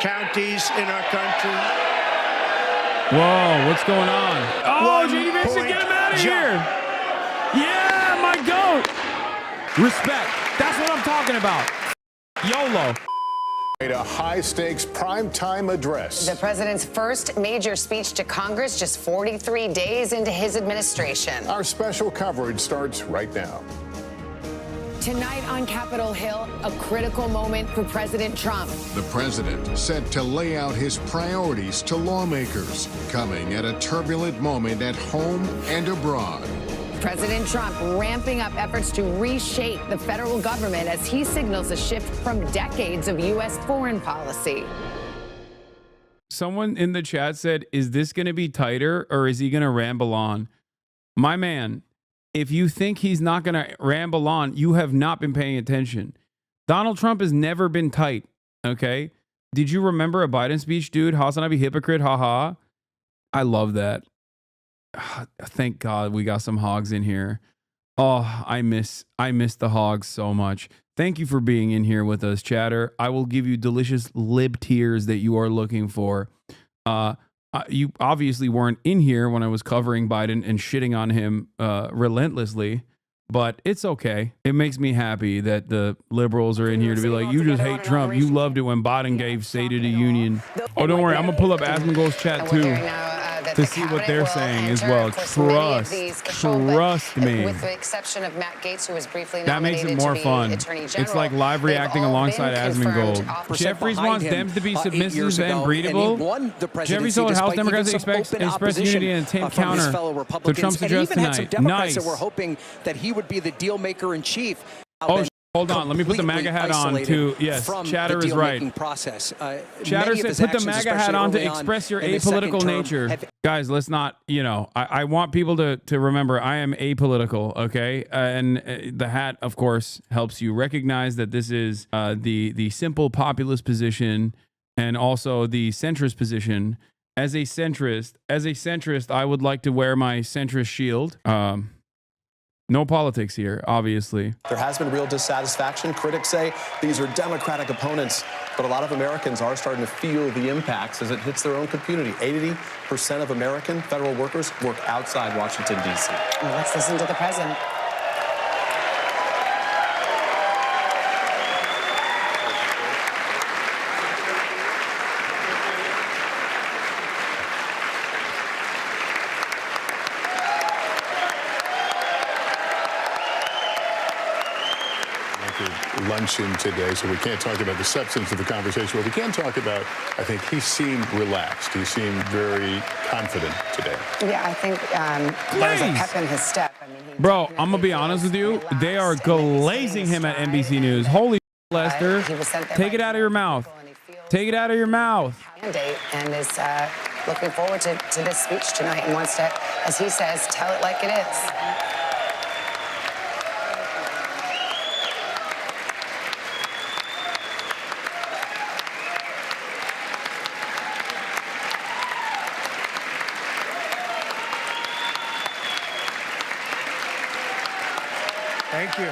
counties in our country. Whoa, what's going on? Oh, J.D. Mason, get him out of here. Yeah, my goat. Respect. That's what I'm talking about. YOLO. A high-stakes primetime address. The president's first major speech to Congress just 43 days into his administration. Our special coverage starts right now. Tonight on Capitol Hill, a critical moment for President Trump. The president set to lay out his priorities to lawmakers, coming at a turbulent moment at home and abroad. President Trump ramping up efforts to reshape the federal government as he signals a shift from decades of U.S. foreign policy. Someone in the chat said, is this going to be tighter or is he going to ramble on? My man, if you think he's not going to ramble on, you have not been paying attention. Donald Trump has never been tight, okay? Did you remember a Biden speech, dude? Hassan, I be hypocrite, haha. I love that. Thank God we got some hogs in here. Oh, I miss the hogs so much. Thank you for being in here with us, chatter. I will give you delicious lib tears that you are looking for. You obviously weren't in here when I was covering Biden and shitting on him relentlessly, but it's okay. It makes me happy that the liberals are in here to be like, you just hate Trump. You loved it when Biden gave State of the Union. Oh, don't worry. I'm going to pull up Asmongold's chat too to see what they're saying as well. Trust me. With the exception of Matt Gaetz, who was briefly that makes it more fun. It's like live reacting alongside Asmongold. Jeffries wants Dems to be submissive and breedable. Jeffries told House Democrats express unity and intent counter to Trump's address tonight. Nice. That were hoping that he would be the deal maker in chief. Oh, hold on. Let me put the MAGA hat on too. Yes, Chatter is right. Chatter said put the MAGA hat on to express your apolitical nature. Guys, let's not, I want people to remember I am apolitical, okay? And the hat, of course, helps you recognize that this is the simple populist position and also the centrist position. As a centrist, I would like to wear my centrist shield. No politics here, obviously. There has been real dissatisfaction. Critics say these are Democratic opponents, but a lot of Americans are starting to feel the impacts as it hits their own community. 80% of American federal workers work outside Washington, D.C. Well, let's listen to the president. Luncheon today, so we can't talk about the substance of the conversation, but we can talk about, I think he seemed relaxed. He seemed very confident today. Yeah, I think there was a pep in his step. I mean, bro, I'm going to be honest with you. They are glazing him at NBC News. Holy Lester. Take it out of your mouth. Take it out of your mouth. And is looking forward to this speech tonight and wants to, as he says, tell it like it is. Thank you.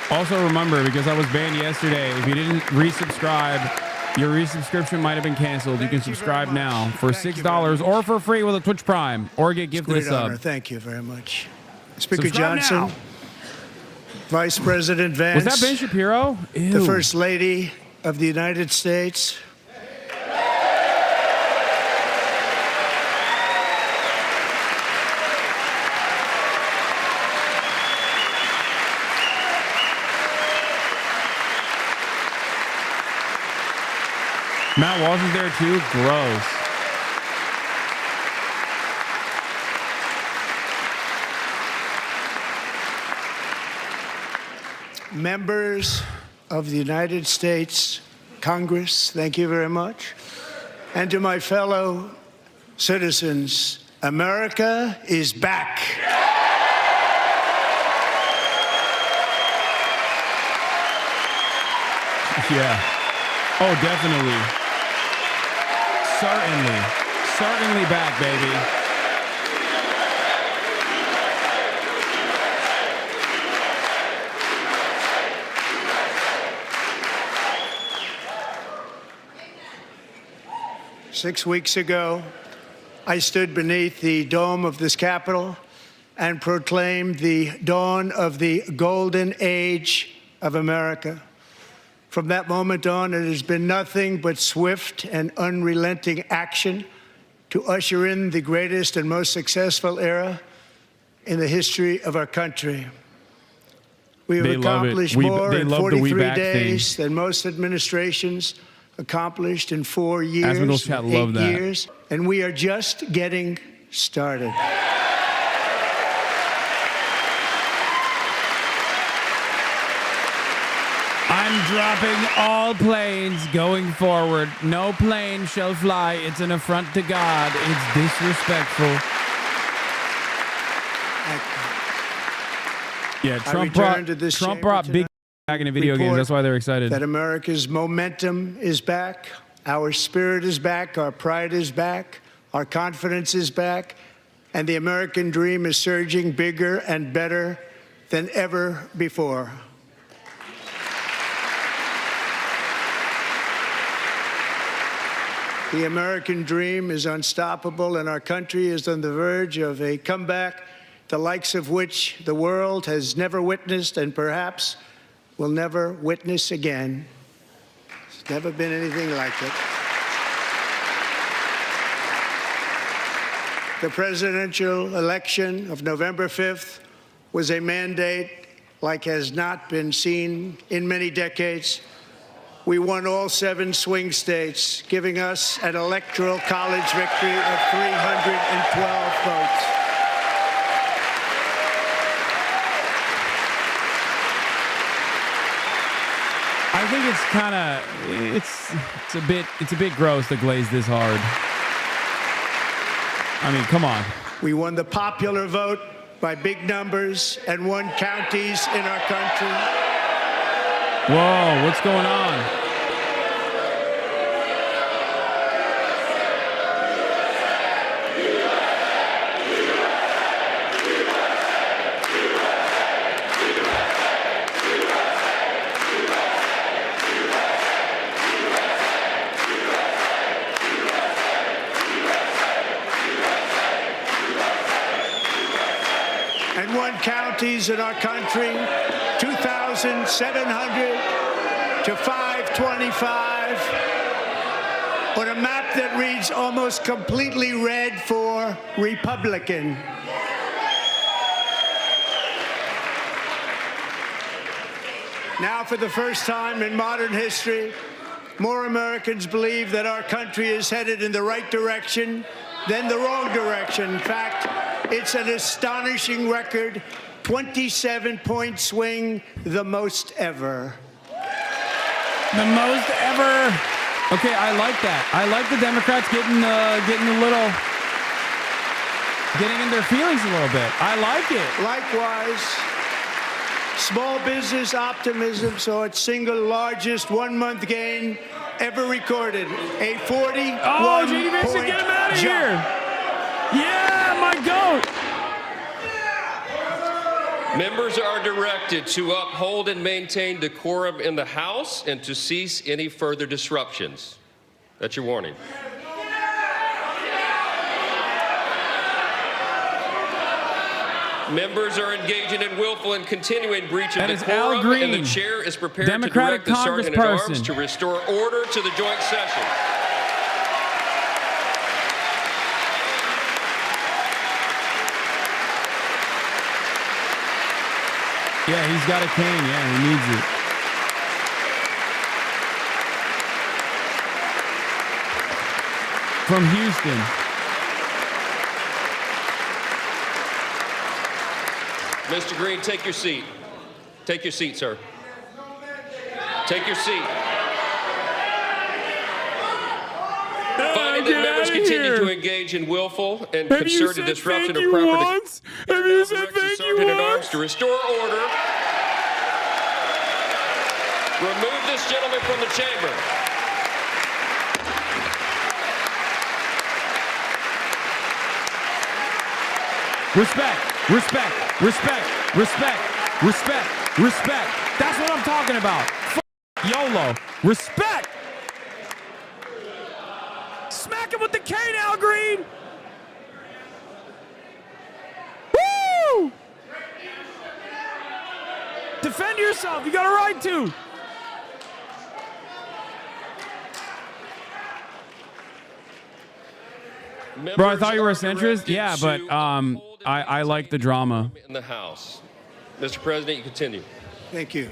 Also remember, because I was banned yesterday, if you didn't resubscribe, your resubscription might have been canceled. You can subscribe now for $6 or for free with a Twitch Prime or get gifted a sub. Thank you very much. Speaker Johnson, now. Vice President Vance. Was that Ben Shapiro? Ew. The First Lady of the United States. Matt Walsh is there too. Gross. Members of the United States Congress, thank you very much. And to my fellow citizens, America is back. Yeah. Oh, definitely. certainly back, baby. Six weeks ago, I stood beneath the dome of this Capitol and proclaimed the dawn of the golden age of America. From that moment on, it has been nothing but swift and unrelenting action to usher in the greatest and most successful era in the history of our country. We have They love it. accomplished more in 43 days than most administrations accomplished in 4 years, Admiral Chat, love 8 that. years, and we are just getting started. I'm dropping all planes going forward. No plane shall fly. It's an affront to God. It's disrespectful. Yeah, Trump return to this Trump chamber brought big tonight back into video games. report That's why they're excited. That America's momentum is back, our spirit is back, our pride is back, our confidence is back, and the American dream is surging bigger and better than ever before. The American dream is unstoppable, and our country is on the verge of a comeback, the likes of which the world has never witnessed and perhaps will never witness again. There's never been anything like it. The presidential election of November 5th was a mandate like has not been seen in many decades. We won all 7 swing states, giving us an electoral college victory of 312 votes. I think it's kind of it's a bit gross to glaze this hard. I mean, come on. We won the popular vote by big numbers and won counties in our country. Whoa, what's going on? And won counties in our country, 2,700 to 525, on a map that reads almost completely red for Republican. Now, for the first time in modern history, more Americans believe that our country is headed in the right direction than the wrong direction. In fact, it's an astonishing record, 27-point swing, the most ever. The most ever. Okay, I like that. I like the Democrats getting in their feelings a little bit. I like it. Likewise, small business optimism saw its single largest one-month gain ever recorded, a 41-point Oh, J.D. Vance, get him out of here. Yeah, my goat. Members are directed to uphold and maintain decorum in the House and to cease any further disruptions. That's your warning. Members are engaging in willful and continuing breach of That is Al decorum, Green, and the chair is prepared Democratic to direct the Sergeant-at-Arms Congressperson. to restore order to the joint session. Yeah, he's got a cane. Yeah, he needs it. From Houston. Mr. Green, take your seat. Take your seat, sir. Take your seat. Finding that members continue to engage in willful and concerted disruption of property. Have you said Directs the thank you Sergeant-at-Arms once? to restore order. Remove this gentleman from the chamber. Respect, respect, respect, respect, respect, respect. That's what I'm talking about. YOLO. Respect. Smack him with the K now, Green. Woo! Defend yourself. You got a right to. Bro, I thought you were a centrist. Yeah, but I like the drama. In the House. Mr. President, you continue. Thank you.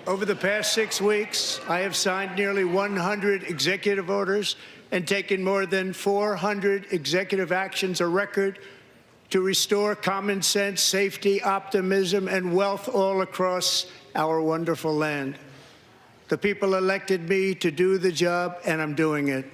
Over the past 6 weeks, I have signed nearly 100 executive orders and taken more than 400 executive actions, a record to restore common sense, safety, optimism, and wealth all across our wonderful land. The people elected me to do the job, and I'm doing it.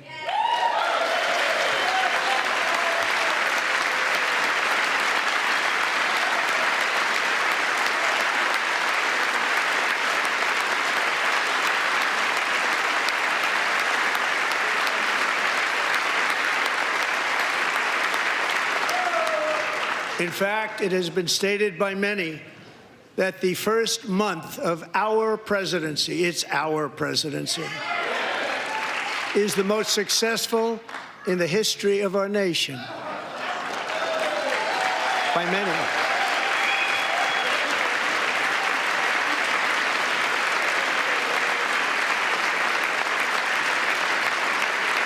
In fact, it has been stated by many that the first month of our presidency, it's our presidency, is the most successful in the history of our nation. By many.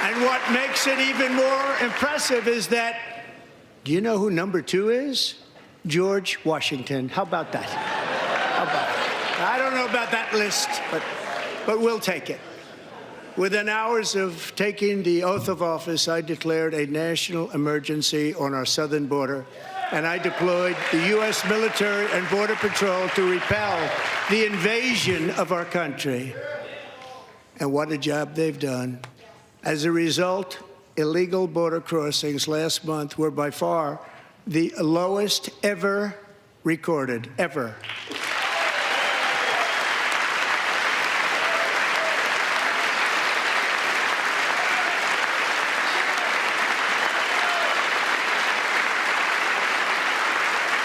And what makes it even more impressive is that, do you know who number 2 is? George Washington. How about that? How about that? I don't know about that list, but we'll take it. Within hours of taking the oath of office, I declared a national emergency on our southern border, and I deployed the U.S. military and Border Patrol to repel the invasion of our country. And what a job they've done. As a result, illegal border crossings last month were by far the lowest ever recorded, ever.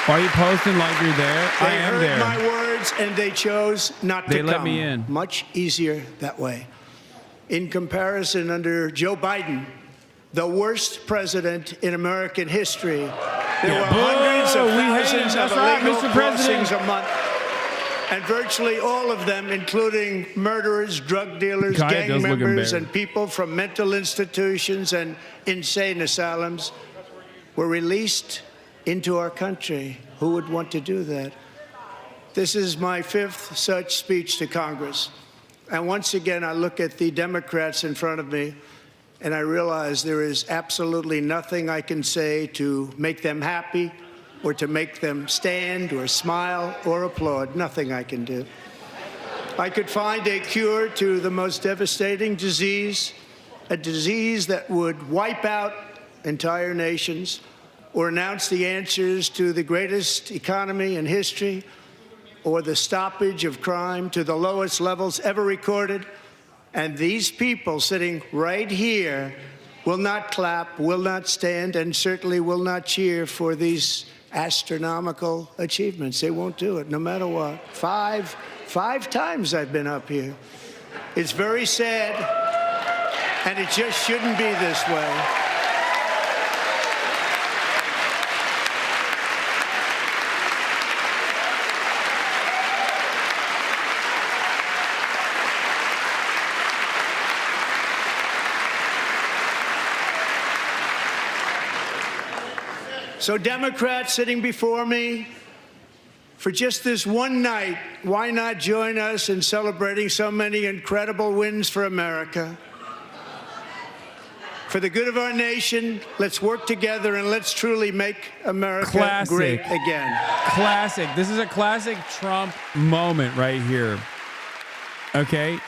Why are you posting like you're there? I am there. They heard my words and they chose not to come. They let me in. Much easier that way. In comparison, under Joe Biden, the worst president in American history, there were hundreds of thousands of illegal crossings a month. And virtually all of them, including murderers, drug dealers, gang members, and people from mental institutions and insane asylums, were released into our country. Who would want to do that? This is my 5th such speech to Congress. And once again, I look at the Democrats in front of me, and I realize there is absolutely nothing I can say to make them happy or to make them stand or smile or applaud. Nothing I can do. I could find a cure to the most devastating disease, a disease that would wipe out entire nations, or announce the answers to the greatest economy in history, or the stoppage of crime to the lowest levels ever recorded. And these people sitting right here will not clap, will not stand, and certainly will not cheer for these astronomical achievements. They won't do it, no matter what. Five times I've been up here. It's very sad, and it just shouldn't be this way. So Democrats sitting before me, for just this one night, why not join us in celebrating so many incredible wins for America? For the good of our nation, let's work together and let's truly make America great again. Classic. This is a classic Trump moment right here. Okay?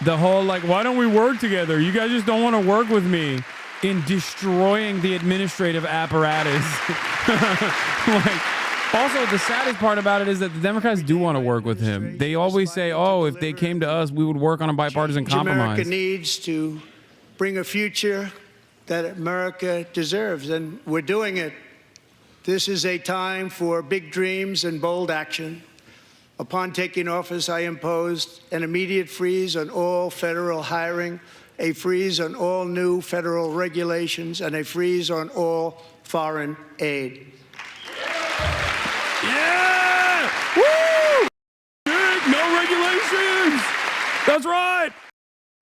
The whole, like, why don't we work together? You guys just don't want to work with me. In destroying the administrative apparatus. Also, the saddest part about it is that the Democrats do want to work with him. They always say, oh, if they came to us, we would work on a bipartisan compromise. America needs to bring a future that America deserves, and we're doing it This is a time for big dreams and bold action. Upon taking office, I imposed an immediate freeze on all federal hiring, a freeze on all new federal regulations, and a freeze on all foreign aid. Yeah! Woo! Big, no regulations! That's right!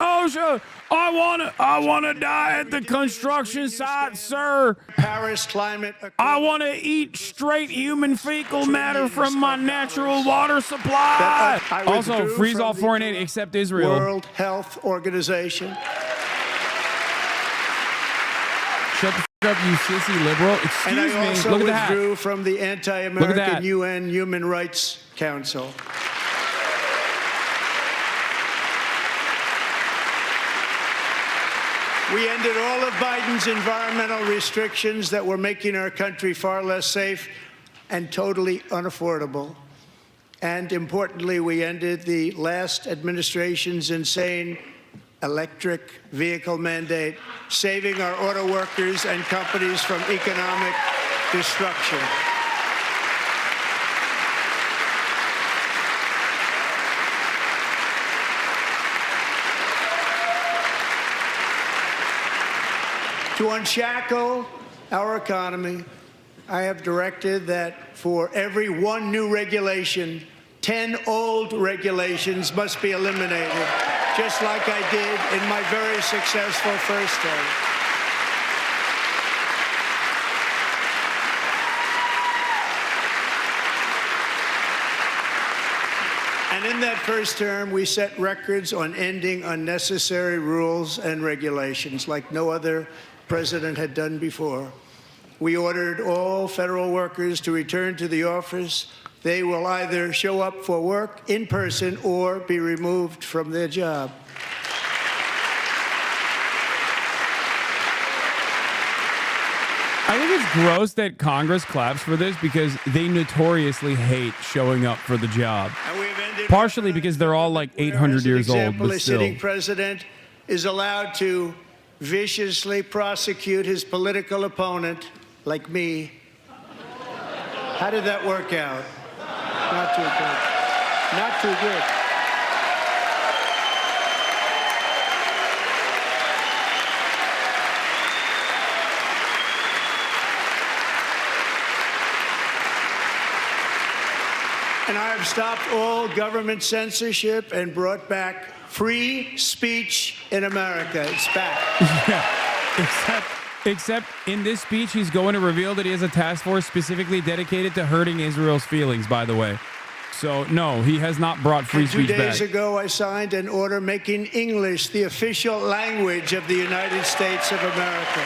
OSHA, I wanna die at the construction site, sir. Paris Climate Accord. I wanna eat straight human fecal matter from my natural water supply. I Also, withdrew freeze from all the foreign aid except Israel. World Health Organization. Shut the f up, you sissy liberal. And I Excuse me. also Look at that. withdrew from the Look at anti-American that. UN Human Rights Council. We ended all of Biden's environmental restrictions that were making our country far less safe and totally unaffordable. And importantly, we ended the last administration's insane electric vehicle mandate, saving our auto workers and companies from economic destruction. To unshackle our economy, I have directed that for every one new regulation, 10 old regulations must be eliminated, just like I did in my very successful first term. And in that first term, we set records on ending unnecessary rules and regulations like no other president had done before. We ordered all federal workers to return to the office. They will either show up for work in person or be removed from their job. I think it's gross that Congress claps for this because they notoriously hate showing up for the job. And we've ended Partially because they're all like 800 years old, example, but a still. sitting president is allowed to viciously prosecute his political opponent, like me. How did that work out? Not too good. Not too good. And I have stopped all government censorship and brought back free speech in America. It's back. Yeah. Except in this speech, he's going to reveal that he has a task force specifically dedicated to hurting Israel's feelings, by the way. So, no, he has not brought free And speech 2 days back. ago, I signed an order making English the official language of the United States of America.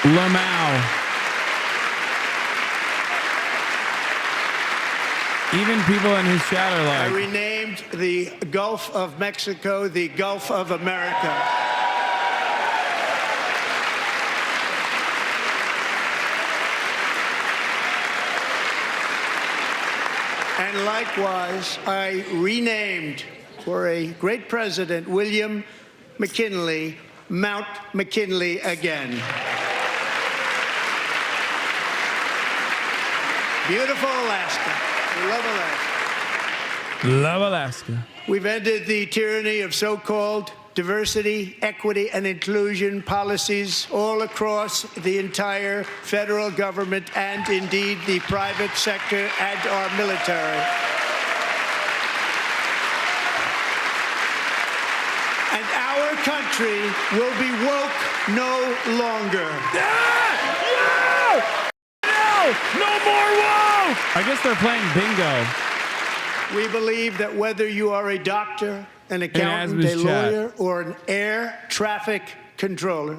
Lamau. Even people in his chat are I like, renamed the Gulf of Mexico the Gulf of America. And likewise, I renamed, for a great president, William McKinley, Mount McKinley again. Beautiful Alaska. We love Alaska. love Alaska. We've ended the tyranny of so-called diversity, equity, and inclusion policies all across the entire federal government and indeed the private sector and our military. And our country will be woke no longer. No more woe! I guess they're playing bingo. We believe that whether you are a doctor, an accountant, a Asmus chat. lawyer, or an air traffic controller,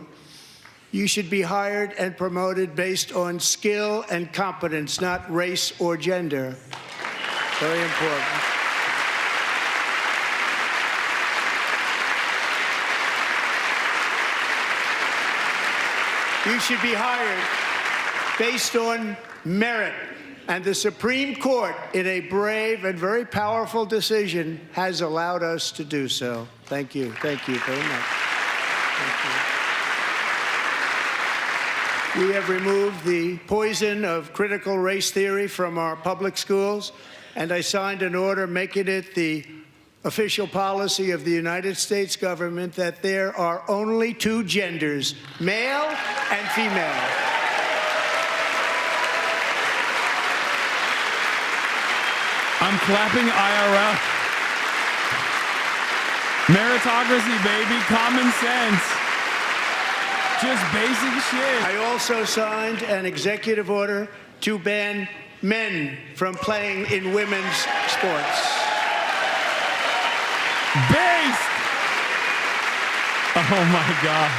you should be hired and promoted based on skill and competence, not race or gender. Very important. You should be hired based on merit. And the Supreme Court, in a brave and very powerful decision, has allowed us to do so. Thank you. Thank you very much. Thank you. We have removed the poison of critical race theory from our public schools, and I signed an order making it the official policy of the United States government that there are only two genders, male and female. I'm clapping IRL. Meritocracy, baby. Common sense. Just basic shit. I also signed an executive order to ban men from playing in women's sports. Based. Oh my God.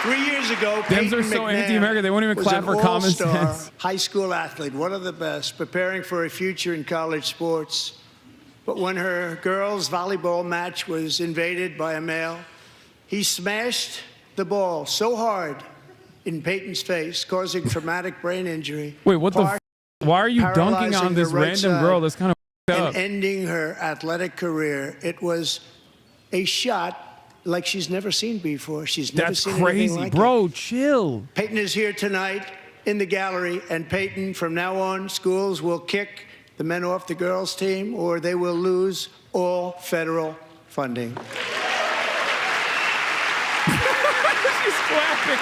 Three years ago, Dems Peyton are so McNabb anti-American, they won't even was clap an for common all-star sense. high school athlete, one of the best, preparing for a future in college sports. But when her girls' volleyball match was invaded by a male, he smashed the ball so hard in Peyton's face, causing traumatic brain injury. Wait, what the? Why are you dunking on paralyzing this her right random side girl? That's kind of and up. ending her athletic career. It was a shot like she's never seen before. She's never That's seen anything crazy, like bro. it. Chill. Peyton is here tonight in the gallery, and Peyton, from now on, schools will kick the men off the girls' team, or they will lose all federal funding. She's clapping.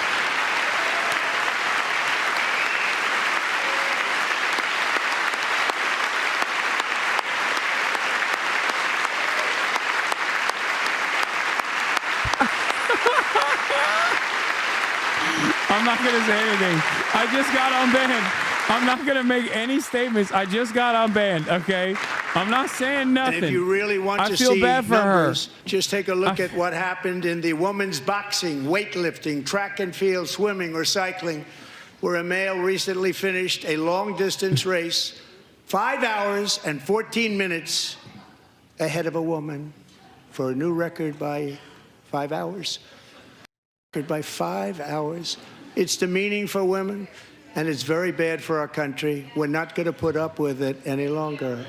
I'm not going to say anything. I just got unbanned. I'm not going to make any statements. I just got unbanned, okay? I'm not saying nothing. And if you really want I to feel see bad for numbers, just take a look at what happened in the women's boxing, weightlifting, track and field, swimming, or cycling, where a male recently finished a long-distance race 5 hours and 14 minutes ahead of a woman for a new record by 5 hours. By 5 hours. It's demeaning for women, and it's very bad for our country. We're not going to put up with it any longer.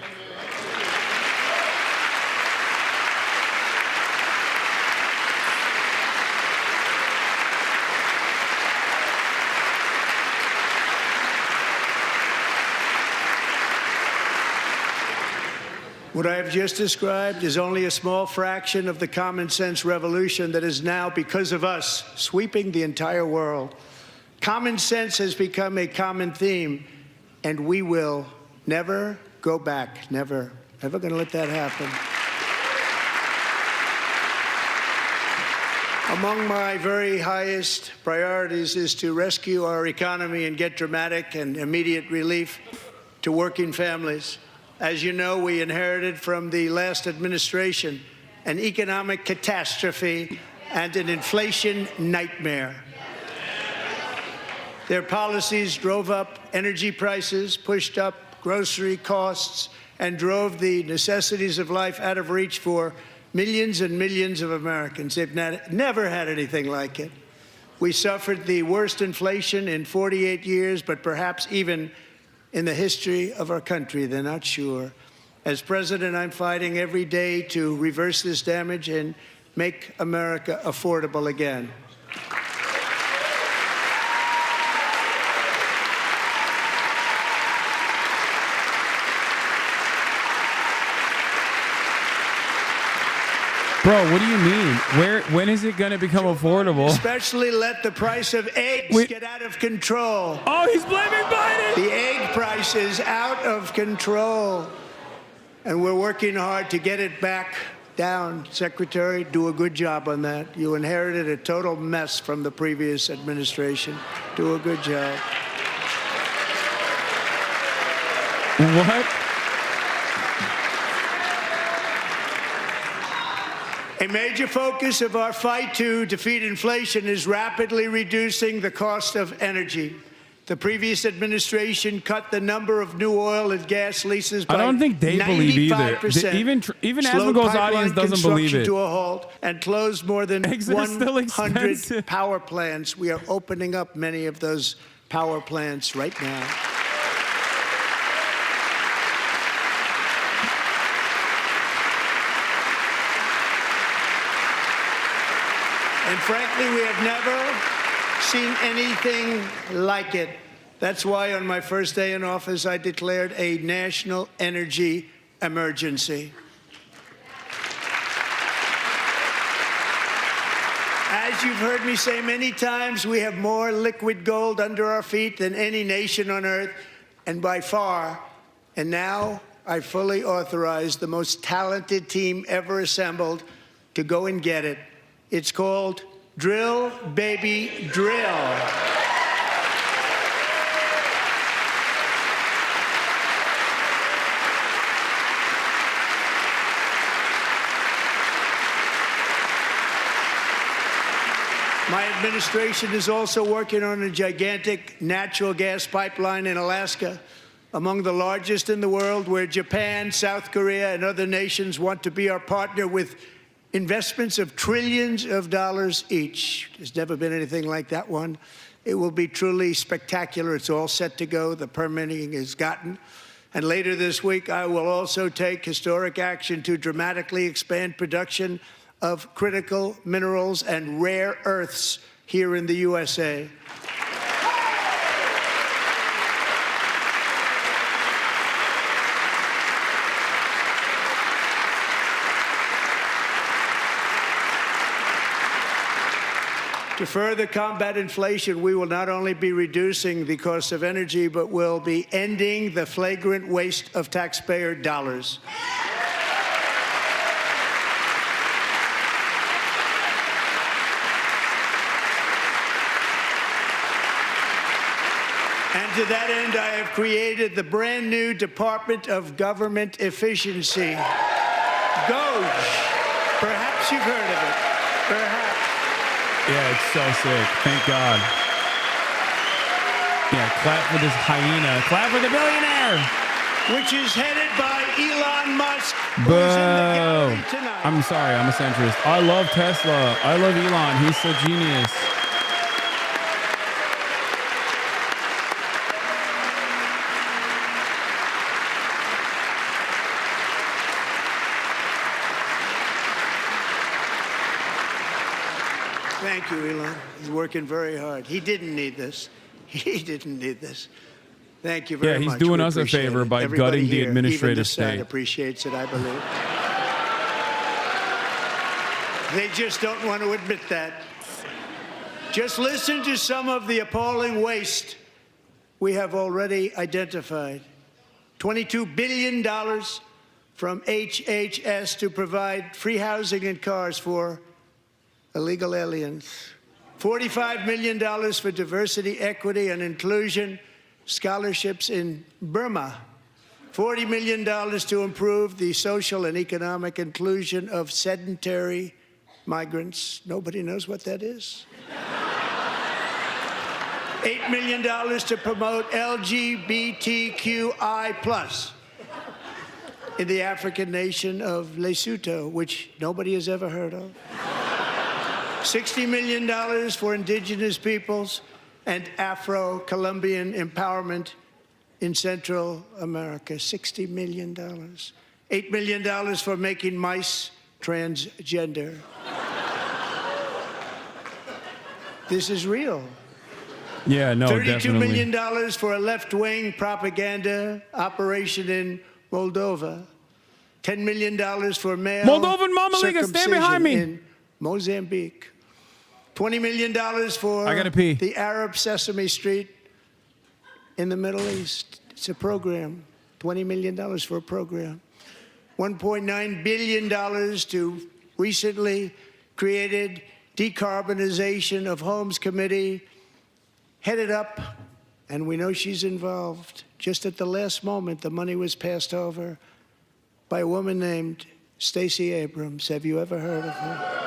What I have just described is only a small fraction of the common sense revolution that is now, because of us, sweeping the entire world. Common sense has become a common theme, and we will never go back. Never. Never going to let that happen. Among my very highest priorities is to rescue our economy and get dramatic and immediate relief to working families. As you know, we inherited from the last administration an economic catastrophe and an inflation nightmare. Their policies drove up energy prices, pushed up grocery costs, and drove the necessities of life out of reach for millions and millions of Americans. They've never had anything like it. We suffered the worst inflation in 48 years, but perhaps even in the history of our country. They're not sure. As president, I'm fighting every day to reverse this damage and make America affordable again. Bro, what do you mean? When is it going to become affordable? Especially let the price of eggs get out of control. Oh, he's blaming Biden! The egg price is out of control. And we're working hard to get it back down. Secretary, do a good job on that. You inherited a total mess from the previous administration. Do a good job. What? A major focus of our fight to defeat inflation is rapidly reducing the cost of energy. The previous administration cut the number of new oil and gas leases by 95%. I don't think they believe either. Even Asmongold's audience doesn't believe it. To a halt and closed more than Eggs are still 100 expensive. power plants. We are opening up many of those power plants right now. And frankly, we have never seen anything like it. That's why on my first day in office, I declared a national energy emergency. As you've heard me say many times, we have more liquid gold under our feet than any nation on earth, and by far. And now I fully authorize the most talented team ever assembled to go and get it. It's called Drill, Baby, Drill. My administration is also working on a gigantic natural gas pipeline in Alaska, among the largest in the world, where Japan, South Korea, and other nations want to be our partner with investments of trillions of dollars each. There's never been anything like that one. It will be truly spectacular. It's all set to go. The permitting is gotten. And later this week, I will also take historic action to dramatically expand production of critical minerals and rare earths here in the USA. To further combat inflation, we will not only be reducing the cost of energy, but will be ending the flagrant waste of taxpayer dollars. And to that end, I have created the brand new Department of Government Efficiency, DOGE. Perhaps you've heard of it. Perhaps. Yeah, it's so sick. Thank God. Yeah, clap for this hyena. Clap for the billionaire. Which is headed by Elon Musk. Boo. Who's in the gallery tonight. I'm sorry, I'm a centrist. I love Tesla. I love Elon. He's so genius. Thank you, Elon. He's working very hard. He didn't need this. He didn't need this. Thank you very much. Yeah, he's doing We us a appreciate favor it. by Everybody gutting the here, administrative even the Senate state. appreciates it, I believe. They just don't want to admit that. Just listen to some of the appalling waste we have already identified. $22 billion from HHS to provide free housing and cars for illegal aliens. $45 million for diversity, equity, and inclusion scholarships in Burma. $40 million to improve the social and economic inclusion of sedentary migrants. Nobody knows what that is. $8 million to promote LGBTQI+ in the African nation of Lesotho, which nobody has ever heard of. $60 million for indigenous peoples and Afro-Colombian empowerment in Central America. $60 million. $8 million for making mice transgender. This is real. Yeah, no, $32 definitely. million for a left-wing propaganda operation in Moldova. $10 million for male Moldovan Mama Liga, stand behind me. in Mozambique. $20 million for I gotta pee. the Arab Sesame Street in the Middle East. It's a program. $20 million for a program. $1.9 billion to recently created Decarbonization of Homes Committee, headed up, and we know she's involved. Just at the last moment, the money was passed over by a woman named Stacey Abrams. Have you ever heard of her?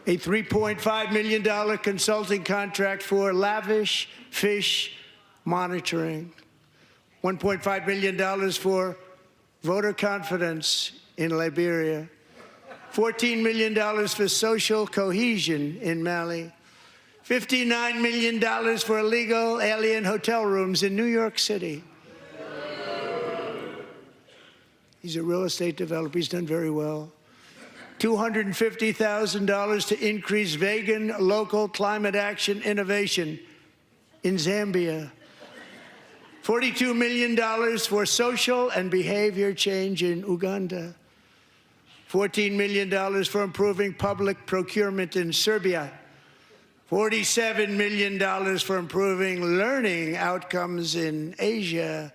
A $3.5 million consulting contract for lavish fish monitoring. $1.5 million for voter confidence in Liberia. $14 million for social cohesion in Mali. $59 million for illegal alien hotel rooms in New York City. He's a real estate developer. He's done very well. $250,000 to increase vegan local climate action innovation in Zambia. $42 million for social and behavior change in Uganda. $14 million for improving public procurement in Serbia. $47 million for improving learning outcomes in Asia.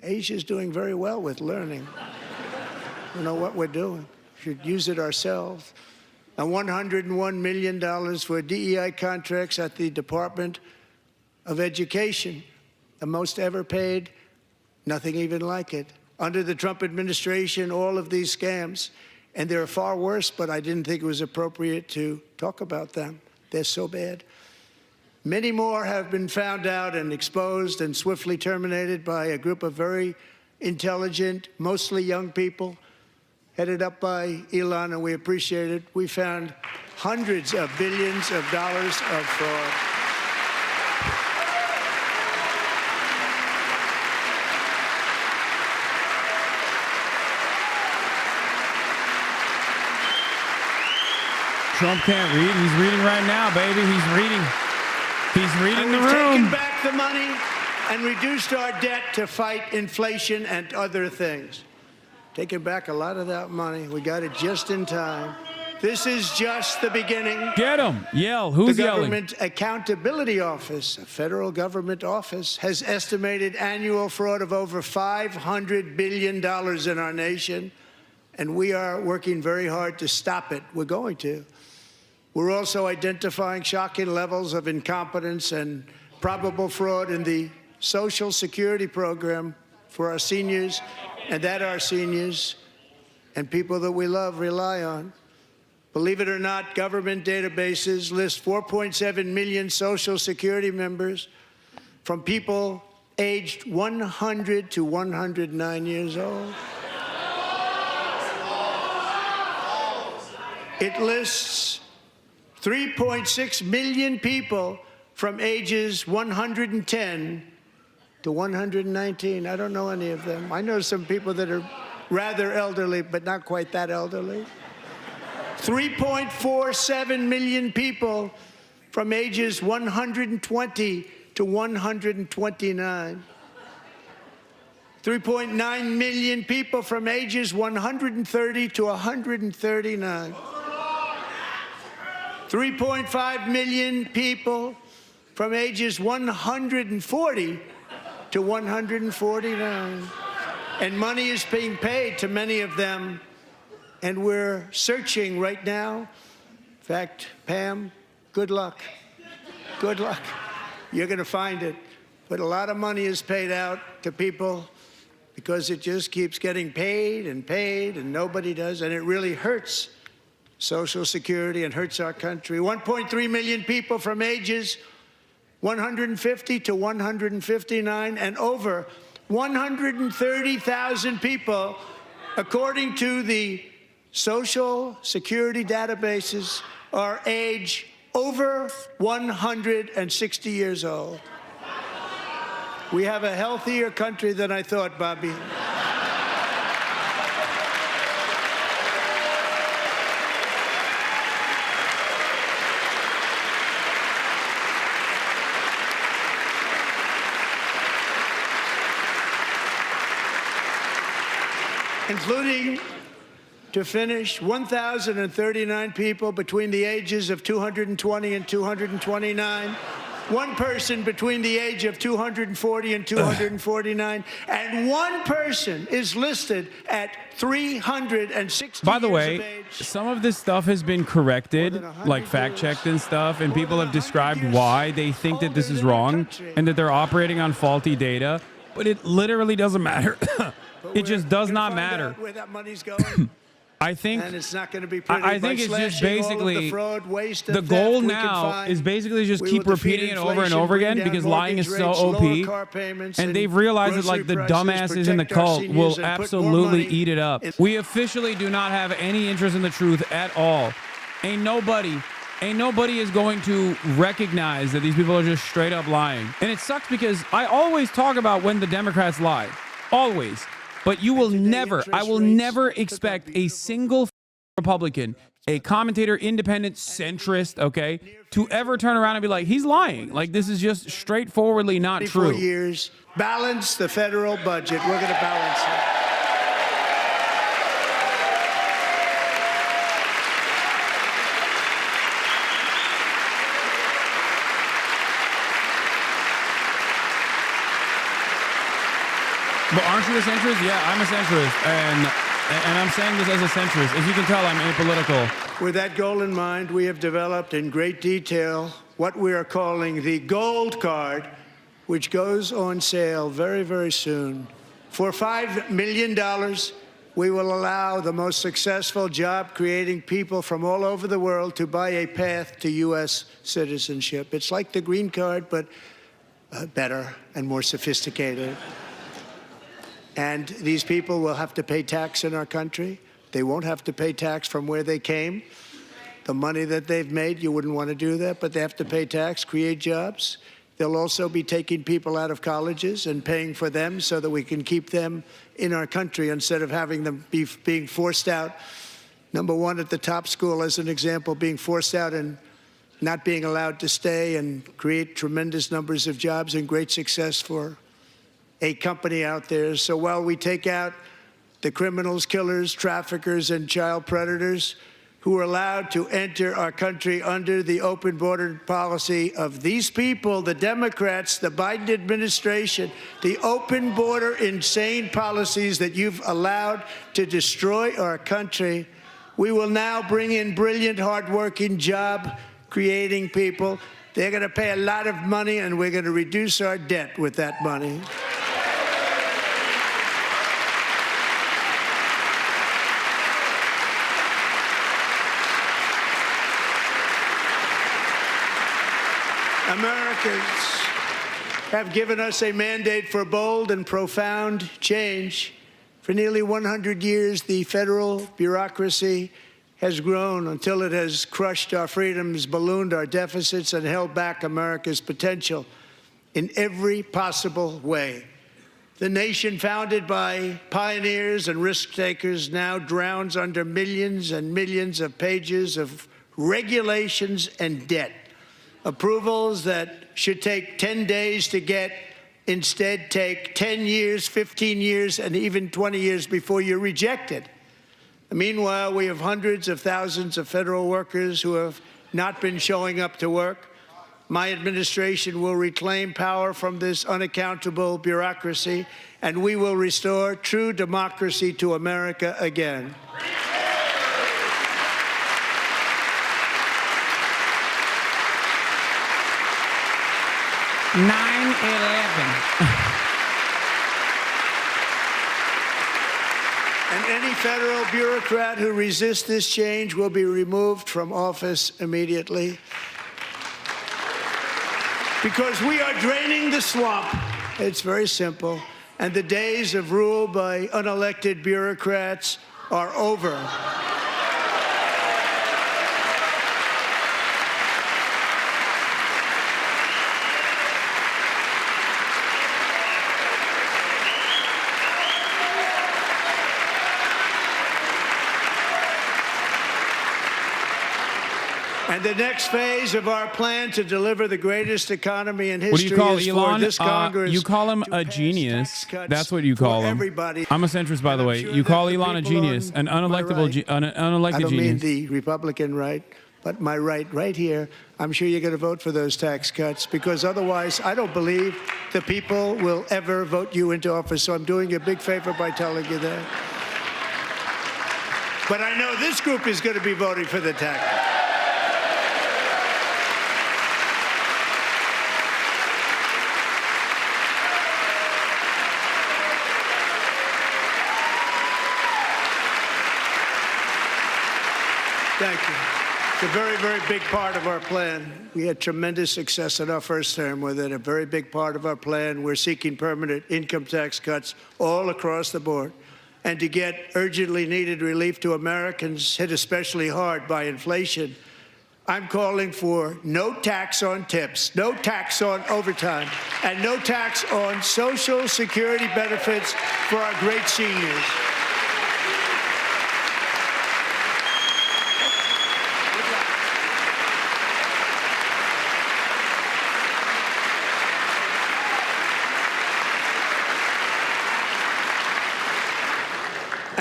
Asia's doing very well with learning. We know what we're doing. We should use it ourselves. And $101 million for DEI contracts at the Department of Education, the most ever paid, nothing even like it. Under the Trump administration, all of these scams, and they're far worse, but I didn't think it was appropriate to talk about them. They're so bad. Many more have been found out and exposed and swiftly terminated by a group of very intelligent, mostly young people, headed up by Elon, and we appreciate it. We found hundreds of billions of dollars of fraud. Trump can't read. He's reading right now, baby. He's reading. He's reading the We've room. taken back the money and reduced our debt to fight inflation and other things. Taking back a lot of that money. We got it just in time. This is just the beginning. Get him. Yell. Who's The yelling? Government Accountability Office, a federal government office, has estimated annual fraud of over $500 billion in our nation, and we are working very hard to stop it. We're going to. We're also identifying shocking levels of incompetence and probable fraud in the Social Security program for our seniors, and that our seniors and people that we love rely on. Believe it or not, government databases list 4.7 million Social Security members from people aged 100 to 109 years old. It lists 3.6 million people from ages 110 to 119. I don't know any of them. I know some people that are rather elderly, but not quite that elderly. 3.47 million people from ages 120 to 129. 3.9 million people from ages 130 to 139. 3.5 million people from ages 140 to 149. And money is being paid to many of them, and we're searching right now. In fact, Pam, good luck. Good luck. You're going to find it. But a lot of money is paid out to people because it just keeps getting paid, and nobody does, and it really hurts Social Security and hurts our country. 1.3 million people from ages 150 to 159, and over 130,000 people, according to the Social Security databases, are age over 160 years old. We have a healthier country than I thought, Bobby. Including, to finish, 1,039 people between the ages of 220 and 229, one person between the age of 240 and 249, and one person is listed at 360 By the years way, of age. some of this stuff has been corrected, like fact-checked and stuff, and people have described why they think that this is wrong and that they're operating on faulty data, but it literally doesn't matter. It just does not matter. Where that money's going. I think, And it's not going to be pretty. I think By it's just slashing all of basically the fraud, waste, and the theft goal we can now find, is basically just we keep will defeat repeating it over and inflation, over bring again down because lying is mortgage so rates, lower OP. car payments, And they've realized that like the grocery dumbasses prices, in the protect our cult seniors, will and put more absolutely money eat it up. in- We officially do not have any interest in the truth at all. Ain't nobody is going to recognize that these people are just straight up lying. And it sucks because I always talk about when the Democrats lie. Always. But you will today never, I interest will rates never took a expect a beautiful- single Republican, a commentator, independent, centrist, okay, to ever turn around and be like, he's lying. Like, this is just straightforwardly not 24 true. years, balance the federal budget. We're going to balance it. But aren't you a centrist? Yeah, I'm a centrist. And I'm saying this as a centrist. As you can tell, I'm apolitical. With that goal in mind, we have developed in great detail what we are calling the Gold Card, which goes on sale very, very soon. For $5 million, we will allow the most successful job-creating people from all over the world to buy a path to U.S. citizenship. It's like the green card, but better and more sophisticated. And these people will have to pay tax in our country. They won't have to pay tax from where they came. The money that they've made, you wouldn't want to do that, but they have to pay tax, create jobs. They'll also be taking people out of colleges and paying for them so that we can keep them in our country instead of having them being forced out. Number one, at the top school, as an example, being forced out and not being allowed to stay and create tremendous numbers of jobs and great success for a company out there. So while we take out the criminals, killers, traffickers, and child predators who are allowed to enter our country under the open border policy of these people, the Democrats, the Biden administration, the open border insane policies that you've allowed to destroy our country, we will now bring in brilliant, hardworking, job-creating people. They're going to pay a lot of money, and we're going to reduce our debt with that money. Americans have given us a mandate for bold and profound change. For nearly 100 years, the federal bureaucracy has grown until it has crushed our freedoms, ballooned our deficits, and held back America's potential in every possible way. The nation founded by pioneers and risk-takers now drowns under millions and millions of pages of regulations and debt. Approvals that should take 10 days to get instead take 10 years, 15 years, and even 20 years before you're rejected. Meanwhile, we have hundreds of thousands of federal workers who have not been showing up to work. My administration will reclaim power from this unaccountable bureaucracy, and we will restore true democracy to America again. And any federal bureaucrat who resists this change will be removed from office immediately. Because we are draining the swamp. It's very simple. And the days of rule by unelected bureaucrats are over. And the next phase of our plan to deliver the greatest economy in history What do you call is Elon? for this Congress. You call him a genius. That's what you call him. Everybody. I'm a centrist, by the way. You call Elon a genius, an unelectable, unelected I don't mean genius. the Republican right, but my right here. I'm sure you're going to vote for those tax cuts because otherwise I don't believe the people will ever vote you into office. So I'm doing you a big favor by telling you that. But I know this group is going to be voting for the tax cuts. Thank you. It's a very, very big part of our plan. We had tremendous success in our first term with it. A very big part of our plan. We're seeking permanent income tax cuts all across the board. And to get urgently needed relief to Americans hit especially hard by inflation, I'm calling for no tax on tips, no tax on overtime, and no tax on Social Security benefits for our great seniors.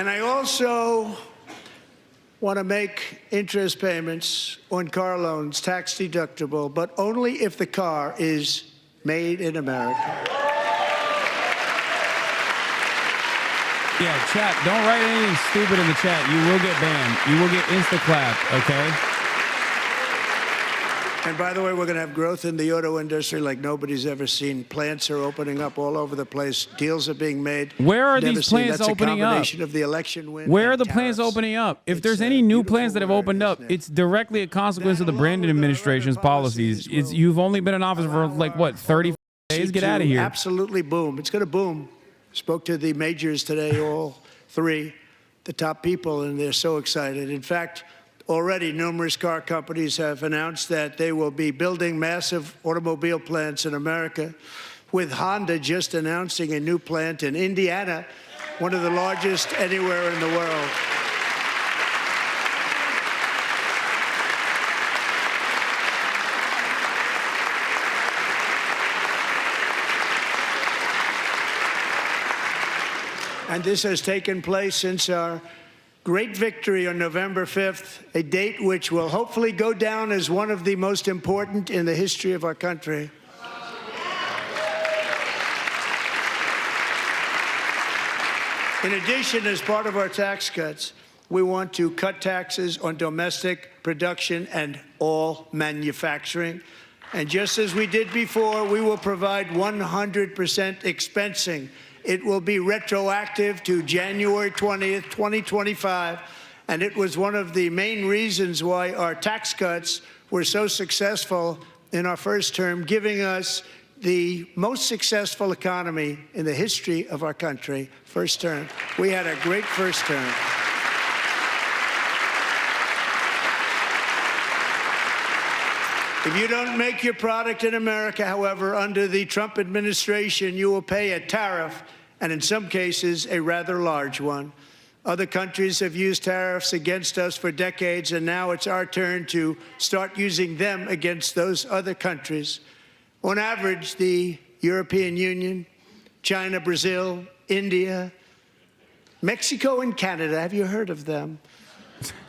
And I also want to make interest payments on car loans tax deductible, but only if the car is made in America. Yeah, chat, don't write anything stupid in the chat. You will get banned. You will get insta-clapped, okay? And by the way, we're going to have growth in the auto industry like nobody's ever seen. Plants are opening up all over the place. Deals are being made. Where are Never these seen. plants That's opening a up? combination of the election win Where are and the plants tariffs. opening up? If It's there's a any new beautiful plants that have word, opened up, isn't it? it's directly a consequence of the That, Brandon along with our administration's other policies. policies, will You've only been in office for like, what, 30 days? Get out of here. Absolutely boom. It's going to boom. Spoke to the majors today, all three, the top people, and they're so excited. In fact, already numerous car companies have announced that they will be building massive automobile plants in America, with Honda just announcing a new plant in Indiana, one of the largest anywhere in the world. And this has taken place since our great victory on November 5th, a date which will hopefully go down as one of the most important in the history of our country. In addition, as part of our tax cuts, we want to cut taxes on domestic production and all manufacturing. And just as we did before, we will provide 100% expensing. It will be retroactive to January 20th, 2025. And it was one of the main reasons why our tax cuts were so successful in our first term, giving us the most successful economy in the history of our country, first term. We had a great first term. If you don't make your product in America, however, under the Trump administration, you will pay a tariff, and in some cases, a rather large one. Other countries have used tariffs against us for decades, and now it's our turn to start using them against those other countries. On average, the European Union, China, Brazil, India, Mexico, and Canada, have you heard of them?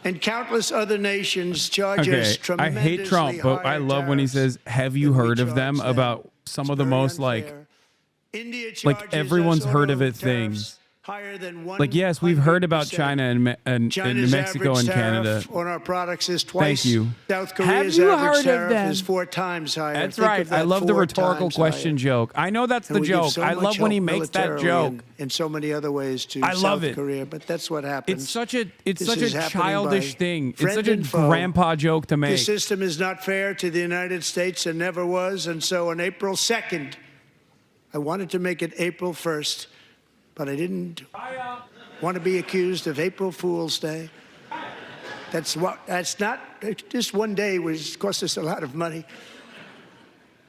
And countless other nations charge us tremendously I hate Trump, but I love when he says, have you heard of them? About some of the most like everyone's heard of it things. Like, yes, we've heard about China and Mexico and Canada. On our products is twice. Thank you. South Korea's Have you average heard of tariff them? is 4 times higher. That's Think right. of that, I love the 4 rhetorical times question higher. joke. I know that's And the we give joke. so I much love when he help makes that militarily joke. and in so many other ways to I love South it. Korea, but that's what happens. It's such a This is happening childish by thing. It's friend such a and foe. grandpa joke to make. This system is not fair to the United States and never was. And so on April 2nd, I wanted to make it April 1st, but I didn't want to be accused of April Fool's Day. That's not, just one day was cost us a lot of money.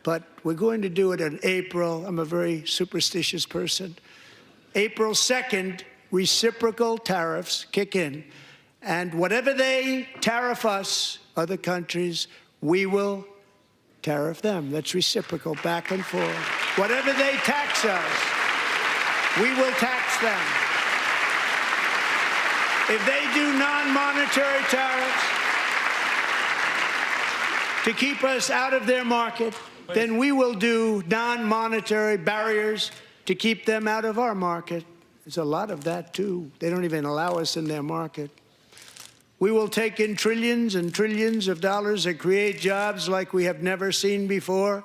But we're going to do it in April. I'm a very superstitious person. April 2nd, reciprocal tariffs kick in. And whatever they tariff us, other countries, we will tariff them. That's reciprocal, back and forth. Whatever they tax us, we will tax them. If they do non-monetary tariffs to keep us out of their market, then we will do non-monetary barriers to keep them out of our market. There's a lot of that, too. They don't even allow us in their market. We will take in trillions and trillions of dollars and create jobs like we have never seen before.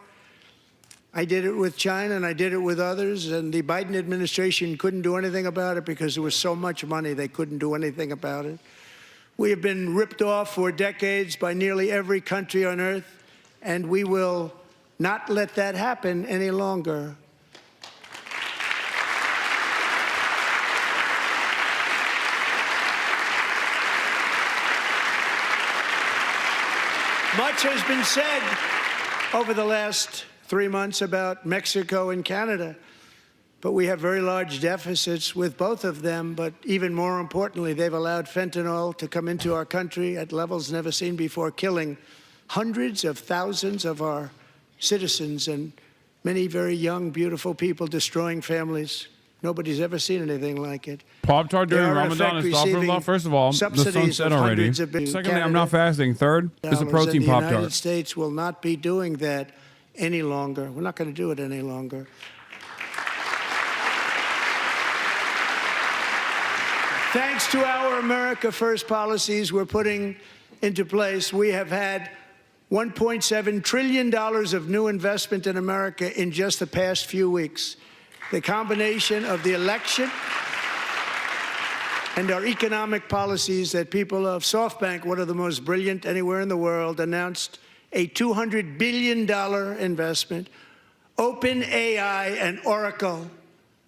I did it with China, and I did it with others, and the Biden administration couldn't do anything about it because there was so much money they couldn't do anything about it. We have been ripped off for decades by nearly every country on earth, and we will not let that happen any longer. Much has been said over the last 3 months about Mexico and Canada, but we have very large deficits with both of them. But even more importantly, they've allowed fentanyl to come into our country at levels never seen before, killing hundreds of thousands of our citizens and many very young, beautiful people, destroying families. Nobody's ever seen anything like it. Pop-Tart They during are, in Ramadan effect, is lawful. receiving First of all, the sun subsidies set of already. hundreds of billions. Secondly, I'm not Canada fasting. Third, it's a protein and the United Pop-Tart. States will not be doing that any longer. We're not going to do it any longer. Thanks to our America First policies we're putting into place, we have had $1.7 trillion of new investment in America in just the past few weeks. The combination of the election and our economic policies that people of SoftBank, one of the most brilliant anywhere in the world, announced a $200 billion investment. OpenAI and Oracle,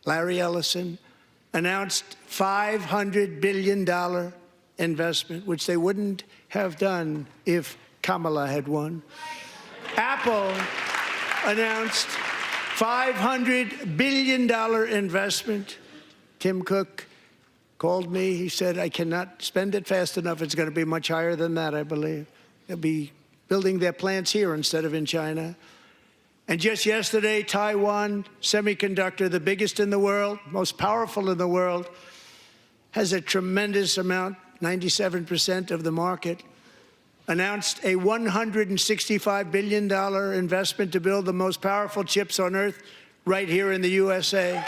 Larry Ellison, announced $500 billion investment, which they wouldn't have done if Kamala had won. Apple announced $500 billion investment. Tim Cook called me. He said, I cannot spend it fast enough. It's going to be much higher than that, I believe. They'll be building their plants here instead of in China. And just yesterday, Taiwan Semiconductor, the biggest in the world, most powerful in the world, has a tremendous amount, 97% of the market, announced a $165 billion investment to build the most powerful chips on earth right here in the USA.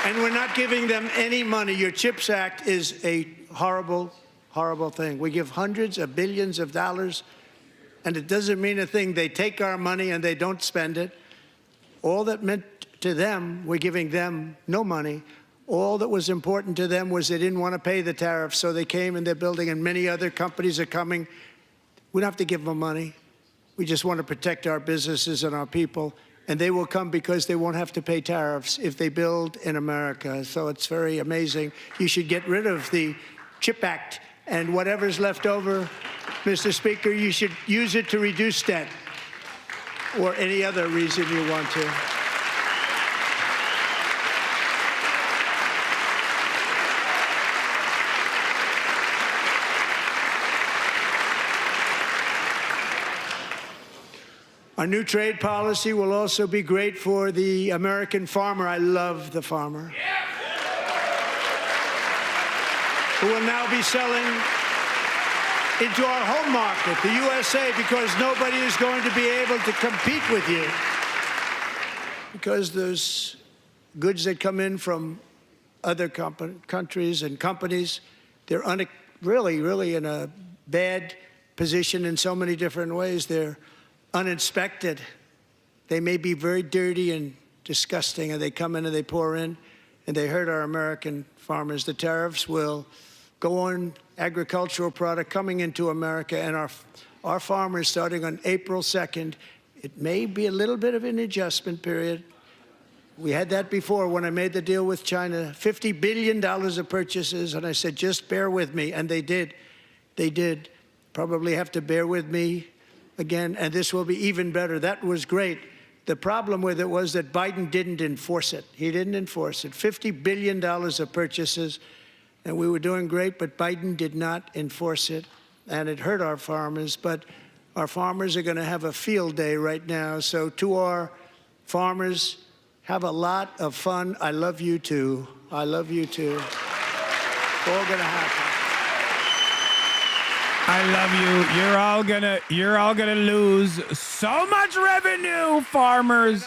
And we're not giving them any money. Your CHIPS Act is a horrible, horrible thing. We give hundreds of billions of dollars, and it doesn't mean a thing. They take our money and they don't spend it. All that meant to them, we're giving them no money. All that was important to them was they didn't want to pay the tariffs, so they came and they're building, and many other companies are coming. We don't have to give them money. We just want to protect our businesses and our people. And they will come because they won't have to pay tariffs if they build in America. So it's very amazing. You should get rid of the CHIP Act, and whatever's left over, Mr. Speaker, you should use it to reduce debt or any other reason you want to. Our new trade policy will also be great for the American farmer. I love the farmer. Who will now be selling into our home market, the USA, because nobody is going to be able to compete with you. Because those goods that come in from other countries and companies, they're really in a bad position in so many different ways. They're uninspected. They may be very dirty and disgusting, and they come in and they pour in, and they hurt our American farmers. The tariffs will go on agricultural product coming into America, and our farmers, starting on April 2nd, it may be a little bit of an adjustment period. We had that before when I made the deal with China, $50 billion of purchases, and I said, just bear with me, and they did. They did. Probably have to bear with me again, and this will be even better. That was great. The problem with it was that Biden didn't enforce it. He didn't enforce it. $50 billion of purchases, and we were doing great, but Biden did not enforce it, and it hurt our farmers. But our farmers are going to have a field day right now. So to our farmers, have a lot of fun. I love you too. I love you too. It's all going to happen. I love you. You're all gonna lose so much revenue, farmers.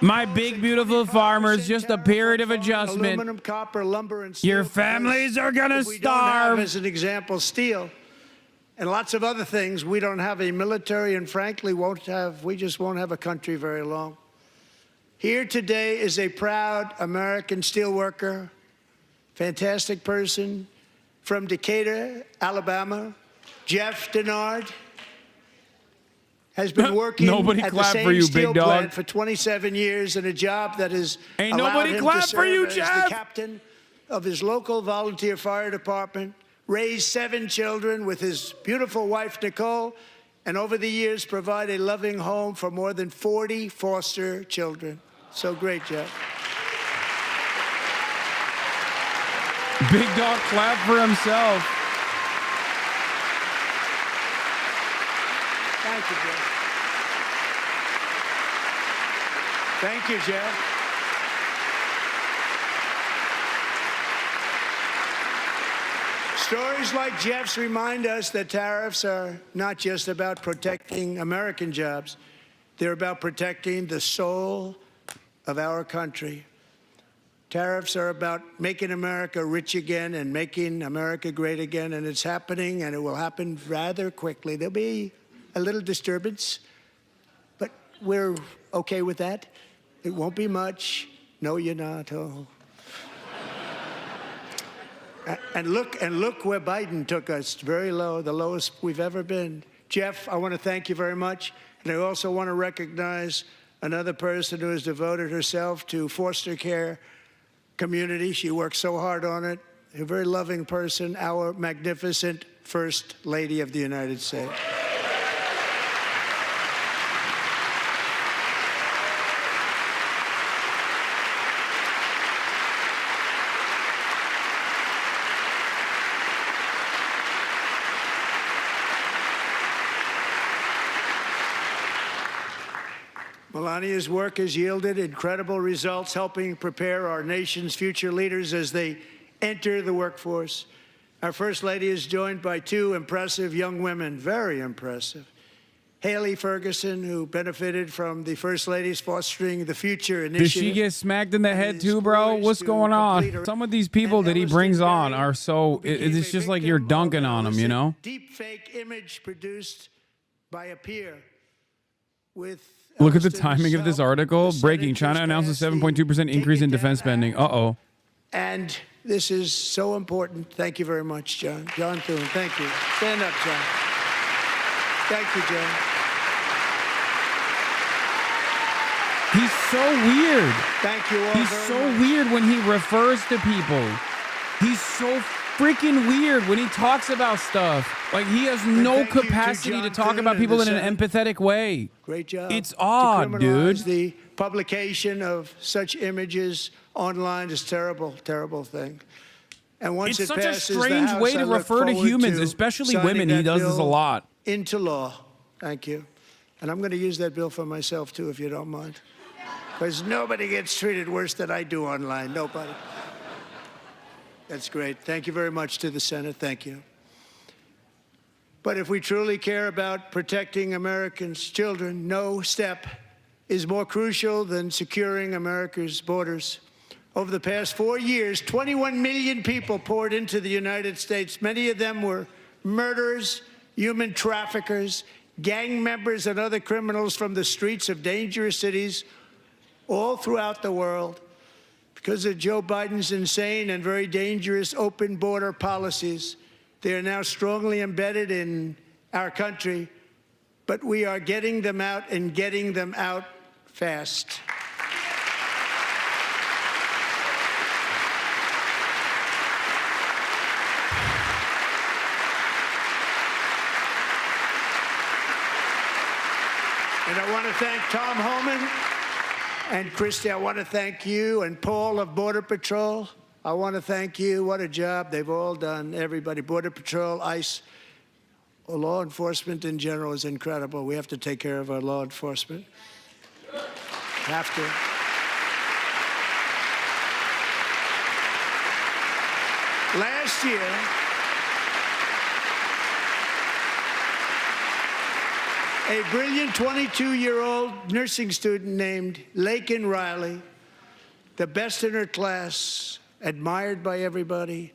My big, beautiful farmers, just a period of adjustment. Aluminum, copper, lumber, and steel. Your families are gonna We don't have, starve. as an example, steel and lots of other things. We don't have a military, and frankly, we just won't have a country very long. Here today is a proud American steelworker, fantastic person from Decatur, Alabama. Jeff Denard has been working at the same steel plant for 27 years in a job that has allowed him to serve as the captain of his local volunteer fire department, raised 7 children with his beautiful wife, Nicole, and over the years provide a loving home for more than 40 foster children. So great, Jeff. Big dog clap for himself. Thank you, Jeff. Thank you, Jeff. Stories like Jeff's remind us that tariffs are not just about protecting American jobs. They're about protecting the soul of our country. Tariffs are about making America rich again and making America great again, and it's happening, and it will happen rather quickly. There'll be a little disturbance, but we're okay with that. It won't be much. No, you're not. Oh. And look where Biden took us, very low, the lowest we've ever been. Jeff, I want to thank you very much. And I also want to recognize another person who has devoted herself to foster care community. She works so hard on it. A very loving person, our magnificent First Lady of the United States. Melania's work has yielded incredible results, helping prepare our nation's future leaders as they enter the workforce. Our First Lady is joined by two impressive young women, very impressive. Haley Ferguson, who benefited from the First Lady's Fostering the Future initiative. Did she get smacked in the head too, bro? What's going on? Some of these people that he brings on are so, it's just like you're dunking on them, you know? Deep fake image produced by a peer with... Look at the timing of this article. Breaking. China announces 7.2% increase in defense spending. Uh-oh. And this is so important. Thank you very much, John. John Thune, thank you. Stand up, John. Thank you, John. He's so weird. Thank you all He's very so much. weird when he refers to people. He's so freaking weird when he talks about stuff. Like, he has no thank you to capacity to John talk Thune about and people the in an Senate. empathetic way. Great job. It's To odd, criminalize dude. The publication of such images online is terrible, terrible thing. And once It's it such a passes the strange House, way to I look refer to forward humans, to especially signing women. He that does this a bill lot. Into law. Thank you. And I'm going to use that bill for myself, too, if you don't mind. Because nobody gets treated worse than I do online. Nobody. That's great. Thank you very much to the Senate. Thank you. But if we truly care about protecting Americans' children, no step is more crucial than securing America's borders. Over the past 4 years, 21 million people poured into the United States. Many of them were murderers, human traffickers, gang members, and other criminals from the streets of dangerous cities all throughout the world. Because of Joe Biden's insane and very dangerous open border policies, they are now strongly embedded in our country, but we are getting them out and getting them out fast. And I want to thank Tom Homan and Christy. I want to thank you and Paul of Border Patrol. I want to thank you. What a job they've all done. Everybody, Border Patrol, ICE, law enforcement in general is incredible. We have to take care of our law enforcement. Have to. Last year, a brilliant 22-year-old nursing student named Laken Riley, the best in her class, admired by everybody,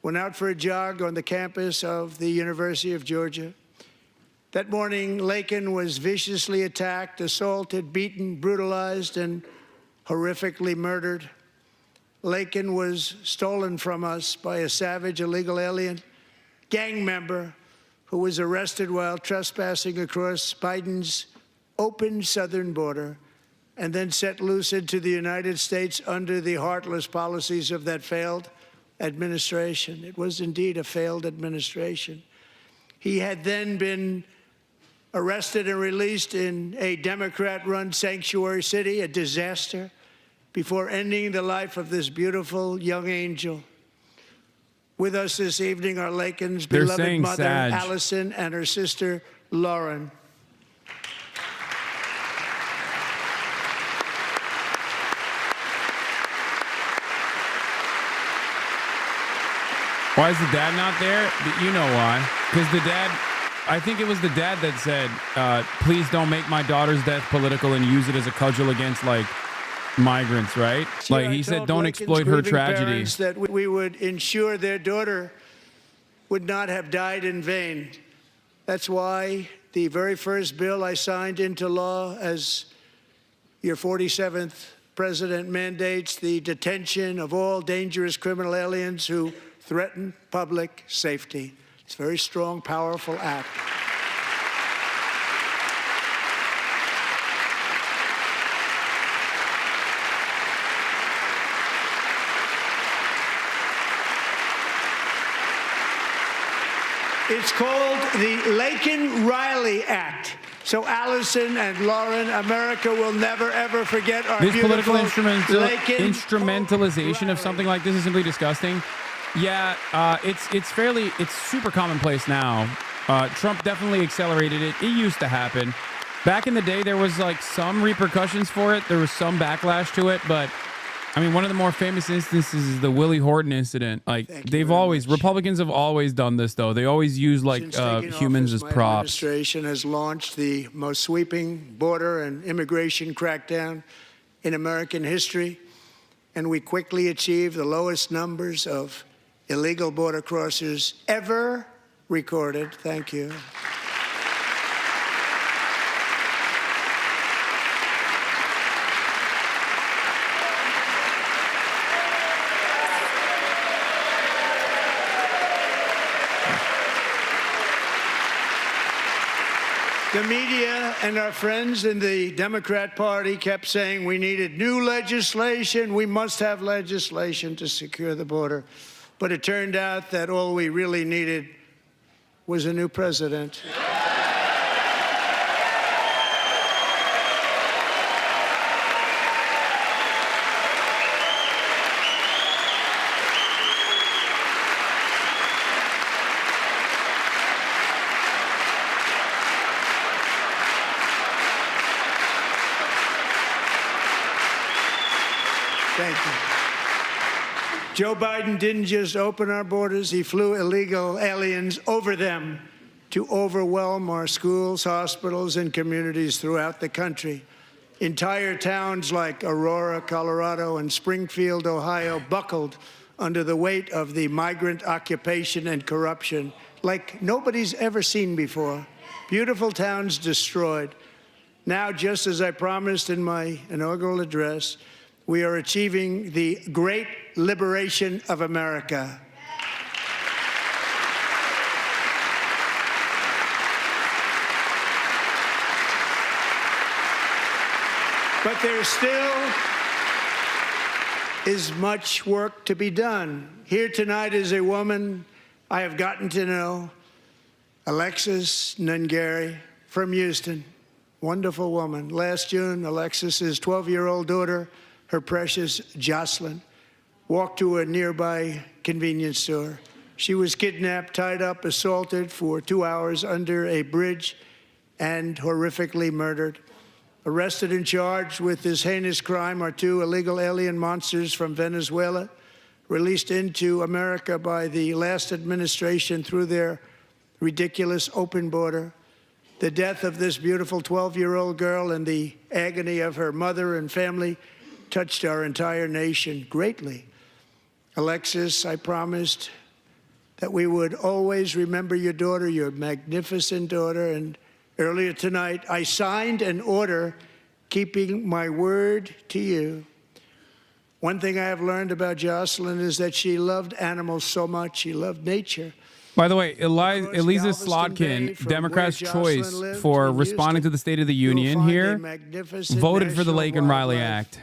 went out for a jog on the campus of the University of Georgia. That morning, Laken was viciously attacked, assaulted, beaten, brutalized, and horrifically murdered. Laken was stolen from us by a savage illegal alien gang member who was arrested while trespassing across Biden's open southern border and then set loose into the United States under the heartless policies of that failed administration. It was indeed a failed administration. He had then been arrested and released in a Democrat-run sanctuary city, a disaster, before ending the life of this beautiful young angel. With us this evening are Lakin's They're beloved saying mother, Sag. Allison, and her sister, Lauren. Why is the dad not there? You know why. Because the dad, I think it was the dad that said, please don't make my daughter's death political and use it as a cudgel against, like, migrants, right? Like, he said, don't exploit her tragedy. That we would ensure their daughter would not have died in vain. That's why the very first bill I signed into law as your 47th president mandates the detention of all dangerous criminal aliens who threaten public safety. It's a very strong, powerful act. It's called the Laken-Riley Act. So Allison and Lauren, America will never, ever forget our This political beautiful instrumentalization of something like this is simply disgusting. Yeah, it's super commonplace now. Trump definitely accelerated it. It used to happen. Back in the day, there was like some repercussions for it. There was some backlash to it, but I mean, one of the more famous instances is the Willie Horton incident. Like, Republicans have always done this, though. They always use, like, humans as props. My administration has launched the most sweeping border and immigration crackdown in American history, and we quickly achieved the lowest numbers of illegal border crossers ever recorded. Thank you. The media and our friends in the Democrat Party kept saying we needed new legislation. We must have legislation to secure the border. But it turned out that all we really needed was a new president. Thank you. Joe Biden didn't just open our borders, he flew illegal aliens over them to overwhelm our schools, hospitals, and communities throughout the country. Entire towns like Aurora, Colorado, and Springfield, Ohio, buckled under the weight of the migrant occupation and corruption like nobody's ever seen before. Beautiful towns destroyed. Now, just as I promised in my inaugural address, we are achieving the great liberation of America. But there still is much work to be done. Here tonight is a woman I have gotten to know, Alexis Nungari from Houston. Wonderful woman. Last June, Alexis's 12-year-old daughter, her precious Jocelyn, walked to a nearby convenience store. She was kidnapped, tied up, assaulted for 2 hours under a bridge, and horrifically murdered. Arrested and charged with this heinous crime are 2 illegal alien monsters from Venezuela, released into America by the last administration through their ridiculous open border. The death of this beautiful 12-year-old girl and the agony of her mother and family touched our entire nation greatly. Alexis, I promised that we would always remember your daughter, your magnificent daughter, and earlier tonight, I signed an order keeping my word to you. One thing I have learned about Jocelyn is that she loved animals so much. She loved nature. By the way, Elisa Slotkin, Democrats' choice for responding to the State of the Union here, voted for the Laken-Riley Act.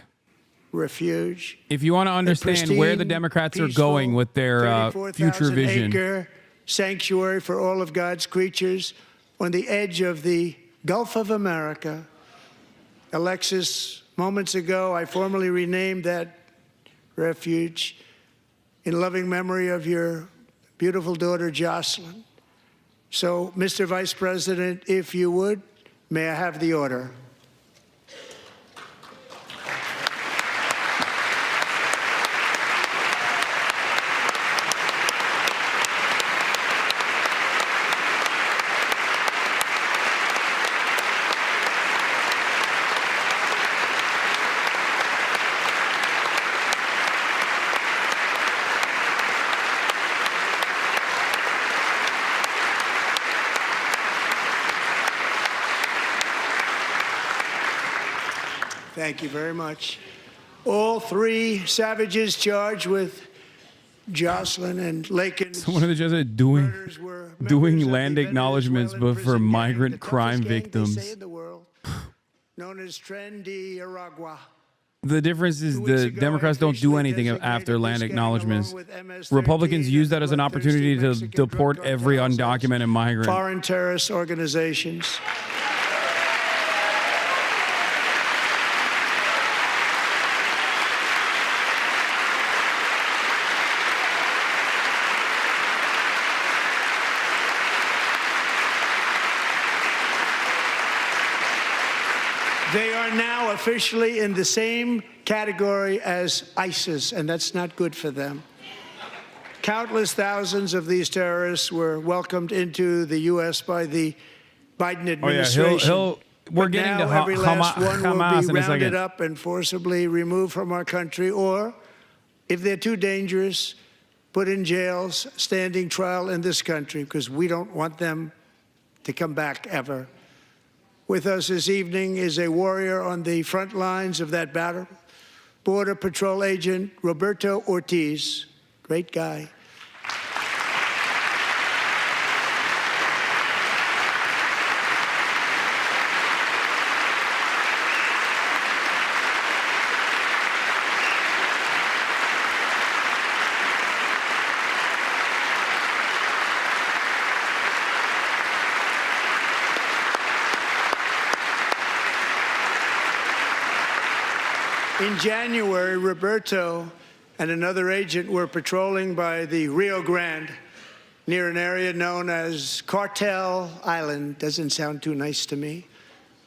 Refuge. If you want to understand where the Democrats are going with their future vision. Acre sanctuary for all of God's creatures on the edge of the Gulf of America. Alexis, moments ago, I formally renamed that refuge in loving memory of your beautiful daughter, Jocelyn. So, Mr. Vice President, if you would, may I have the order? Thank you very much. All three savages charged with Jocelyn and Lakin's One of the judges murders were members doing of the land acknowledgments, Venezuelan but for prison gang, migrant the toughest crime gang, they say, victims. in the world, known as Tren de Aragua. The difference is 2 weeks the ago, Democrats I don't do officially anything designated after this land gang, acknowledgments. along with MS-13 Republicans use that as an and opportunity to bloodthirsty Mexican deport drug every cartels as undocumented migrant. foreign terrorist organizations. They are now officially in the same category as ISIS, and that's not good for them. Countless thousands of these terrorists were welcomed into the U.S. by the Biden administration. We're But getting now to every last one will Hamas be in a rounded second. up and forcibly removed from our country, or, if they're too dangerous, put in jails, standing trial in this country, because we don't want them to come back ever. With us this evening is a warrior on the front lines of that battle, Border Patrol Agent Roberto Ortiz. Great guy. In January, Roberto and another agent were patrolling by the Rio Grande near an area known as Cartel Island. Doesn't sound too nice to me.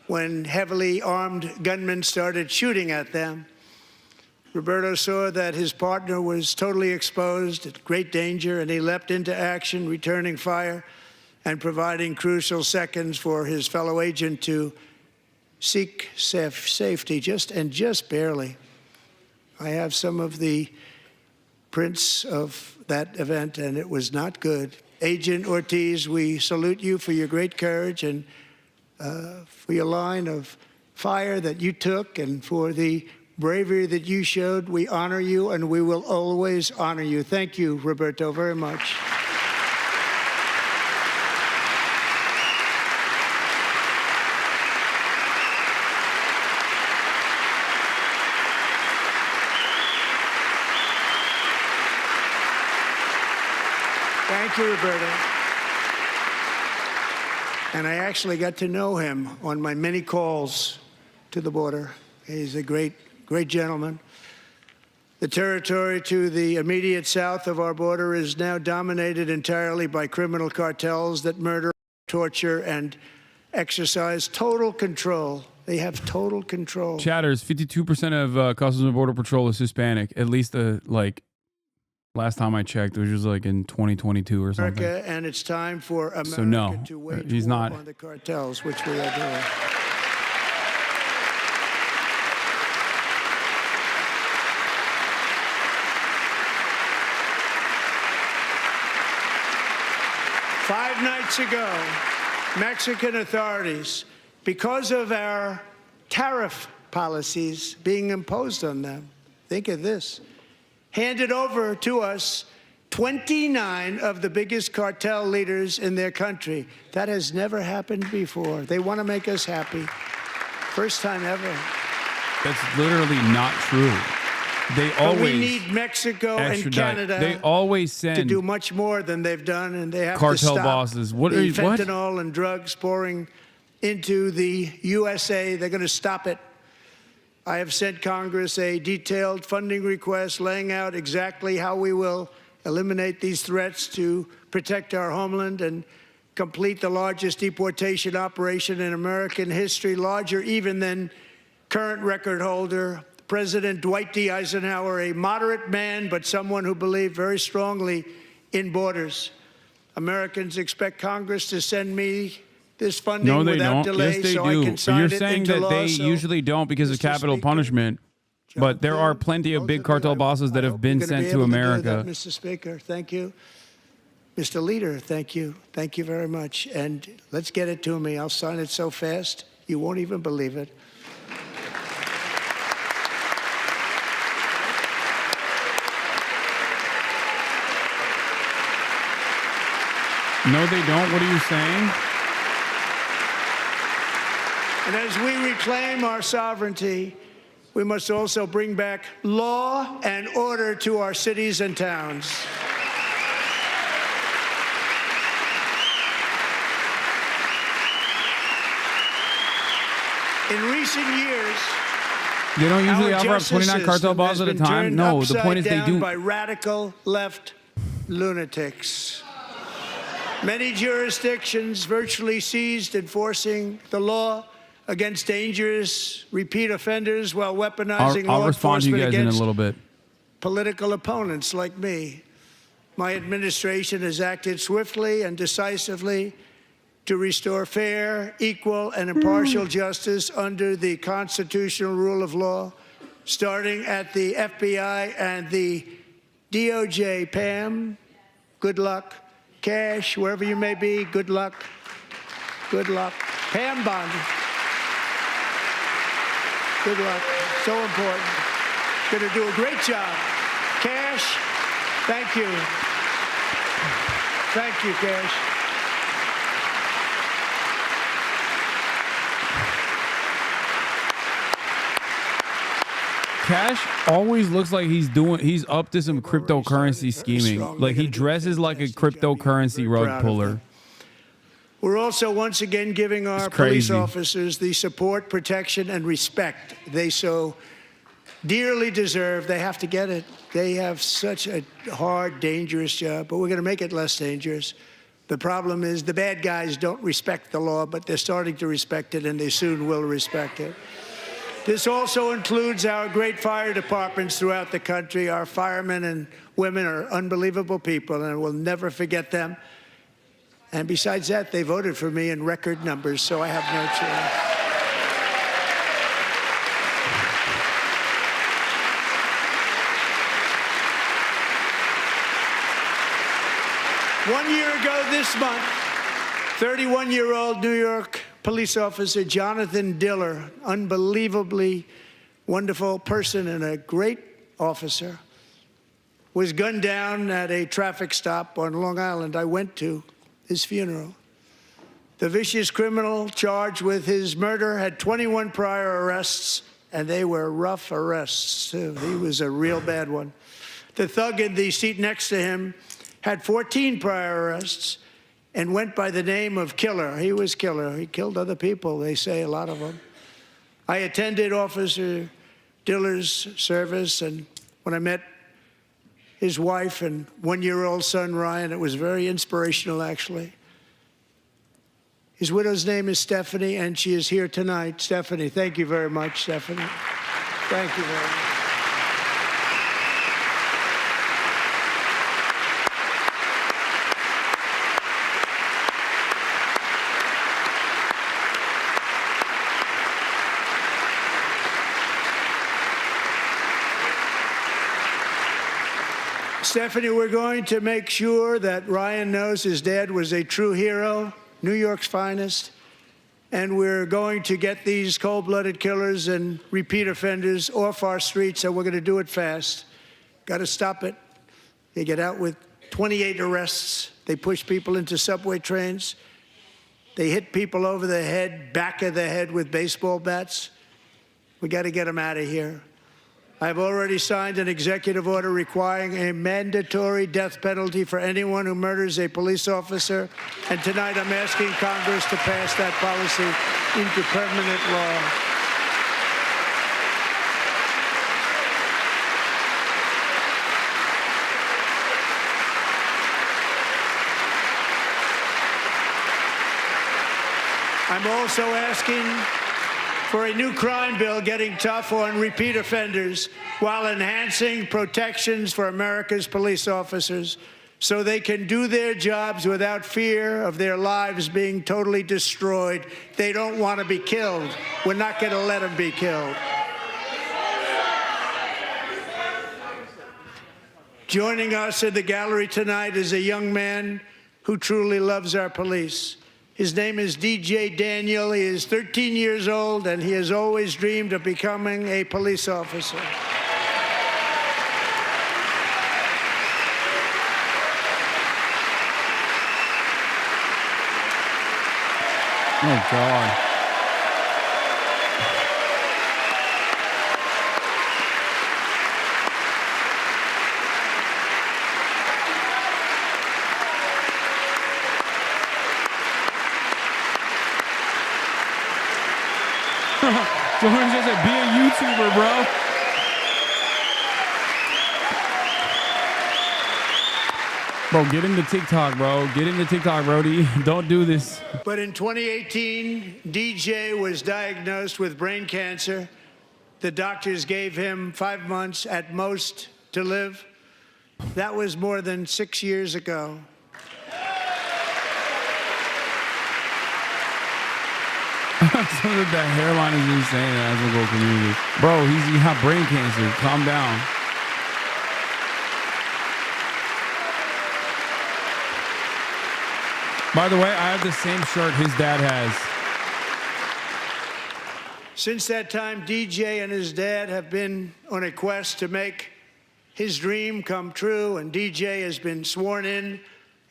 When heavily armed gunmen started shooting at them, Roberto saw that his partner was totally exposed, at great danger, and he leapt into action, returning fire and providing crucial seconds for his fellow agent to seek safety, just barely. I have some of the prints of that event, and it was not good. Agent Ortiz, we salute you for your great courage and for your line of fire that you took and for the bravery that you showed. We honor you, and we will always honor you. Thank you, Roberto, very much. Thank you, Roberto. And I actually got to know him on my many calls to the border. He's a great gentleman. The territory to the immediate south of our border is now dominated entirely by criminal cartels that murder, torture, and exercise total control. They have total control. Chatters, 52% of Customs and Border Patrol is Hispanic. At least, last time I checked, which was like in 2022 or something. America, and it's time for America So no, to wage he's war not. on the cartels, which we are doing. Five nights ago, Mexican authorities, because of our tariff policies being imposed on them, think of this, handed over to us 29 of the biggest cartel leaders in their country. That has never happened before. They want to make us happy. First time ever. That's literally not true. They But always we need Mexico and extradite. Canada They always send to do much more than they've done, and they have cartel to stop bosses. What the are you- what? fentanyl and drugs pouring into the USA. They're going to stop it. I have sent Congress a detailed funding request laying out exactly how we will eliminate these threats to protect our homeland, and complete the largest deportation operation in American history, larger even than current record holder, President Dwight D. Eisenhower, a moderate man, but someone who believed very strongly in borders. Americans expect Congress to send me this funding No, they without don't. delay, Yes, they so I do. can sign You're it saying into that law. they So, usually don't because of Mr. capital Speaker, punishment. But there are plenty of both big you, cartel bosses that I have hope been you're gonna sent be to able do America. that, Mr. Speaker, thank you. Mr. Leader, thank you. Thank you very much. And let's get it to me. I'll sign it so fast, you won't even believe it. No, they don't. What are you saying? And as we reclaim our sovereignty, we must also bring back law and order to our cities and towns. In recent years, They don't usually our offer up 29 justice cartel system bosses has at a been time. turned No, the point is upside they down do. by radical left lunatics. Many jurisdictions virtually ceased enforcing the law against dangerous repeat offenders while weaponizing I'll law respond to you enforcement guys in a against little bit. political opponents like me. My administration has acted swiftly and decisively to restore fair, equal, and impartial justice under the constitutional rule of law, starting at the FBI and the DOJ. Pam, good luck. Cash, wherever you may be, good luck. Good luck. Pam Bondi, good luck. So important. Going to do a great job. Cash, thank you. Thank you, Cash. Cash always looks like he's up to some cryptocurrency scheming. strong. Like he They're gonna do a dresses like a fantastic job. cryptocurrency Very rug proud of puller. them. We're also once again giving our It's police crazy. officers the support, protection, and respect they so dearly deserve. They have to get it. They have such a hard, dangerous job, but we're going to make it less dangerous. The problem is the bad guys don't respect the law, but they're starting to respect it, and they soon will respect it. This also includes our great fire departments throughout the country. Our firemen and women are unbelievable people, and we'll never forget them. And besides that, they voted for me in record numbers, so I have no choice. One year ago this month, 31-year-old New York police officer Jonathan Diller, unbelievably wonderful person and a great officer, was gunned down at a traffic stop on Long Island. I went to his funeral. The vicious criminal charged with his murder had 21 prior arrests, and they were rough arrests, too. He was a real bad one. The thug in the seat next to him had 14 prior arrests and went by the name of Killer. He was Killer. He killed other people, they say, a lot of them. I attended Officer Diller's service, and when I met his wife and one-year-old son, Ryan, it was very inspirational, actually. His widow's name is Stephanie, and she is here tonight. Stephanie, thank you very much, Stephanie. Thank you very much. Stephanie, we're going to make sure that Ryan knows his dad was a true hero, New York's finest, and we're going to get these cold-blooded killers and repeat offenders off our streets, and we're going to do it fast. Got to stop it. They get out with 28 arrests. They push people into subway trains. They hit people over the head, back of the head with baseball bats. We got to get them out of here. I've already signed an executive order requiring a mandatory death penalty for anyone who murders a police officer. And tonight I'm asking Congress to pass that policy into permanent law. I'm also asking for a new crime bill getting tough on repeat offenders while enhancing protections for America's police officers so they can do their jobs without fear of their lives being totally destroyed. They don't want to be killed. We're not going to let them be killed. Joining us in the gallery tonight is a young man who truly loves our police. His name is DJ Daniel. He is 13 years old, and he has always dreamed of becoming a police officer. Oh, God. Someone just said, be a YouTuber, bro. Bro, get into TikTok, bro. Get into TikTok, Brody. Don't do this. But in 2018, DJ was diagnosed with brain cancer. The doctors gave him 5 months at most to live. That was more than 6 years ago. So that hairline is insane as a local community. Bro, he got brain cancer. Calm down. By the way, I have the same shirt his dad has. Since that time, DJ and his dad have been on a quest to make his dream come true, and DJ has been sworn in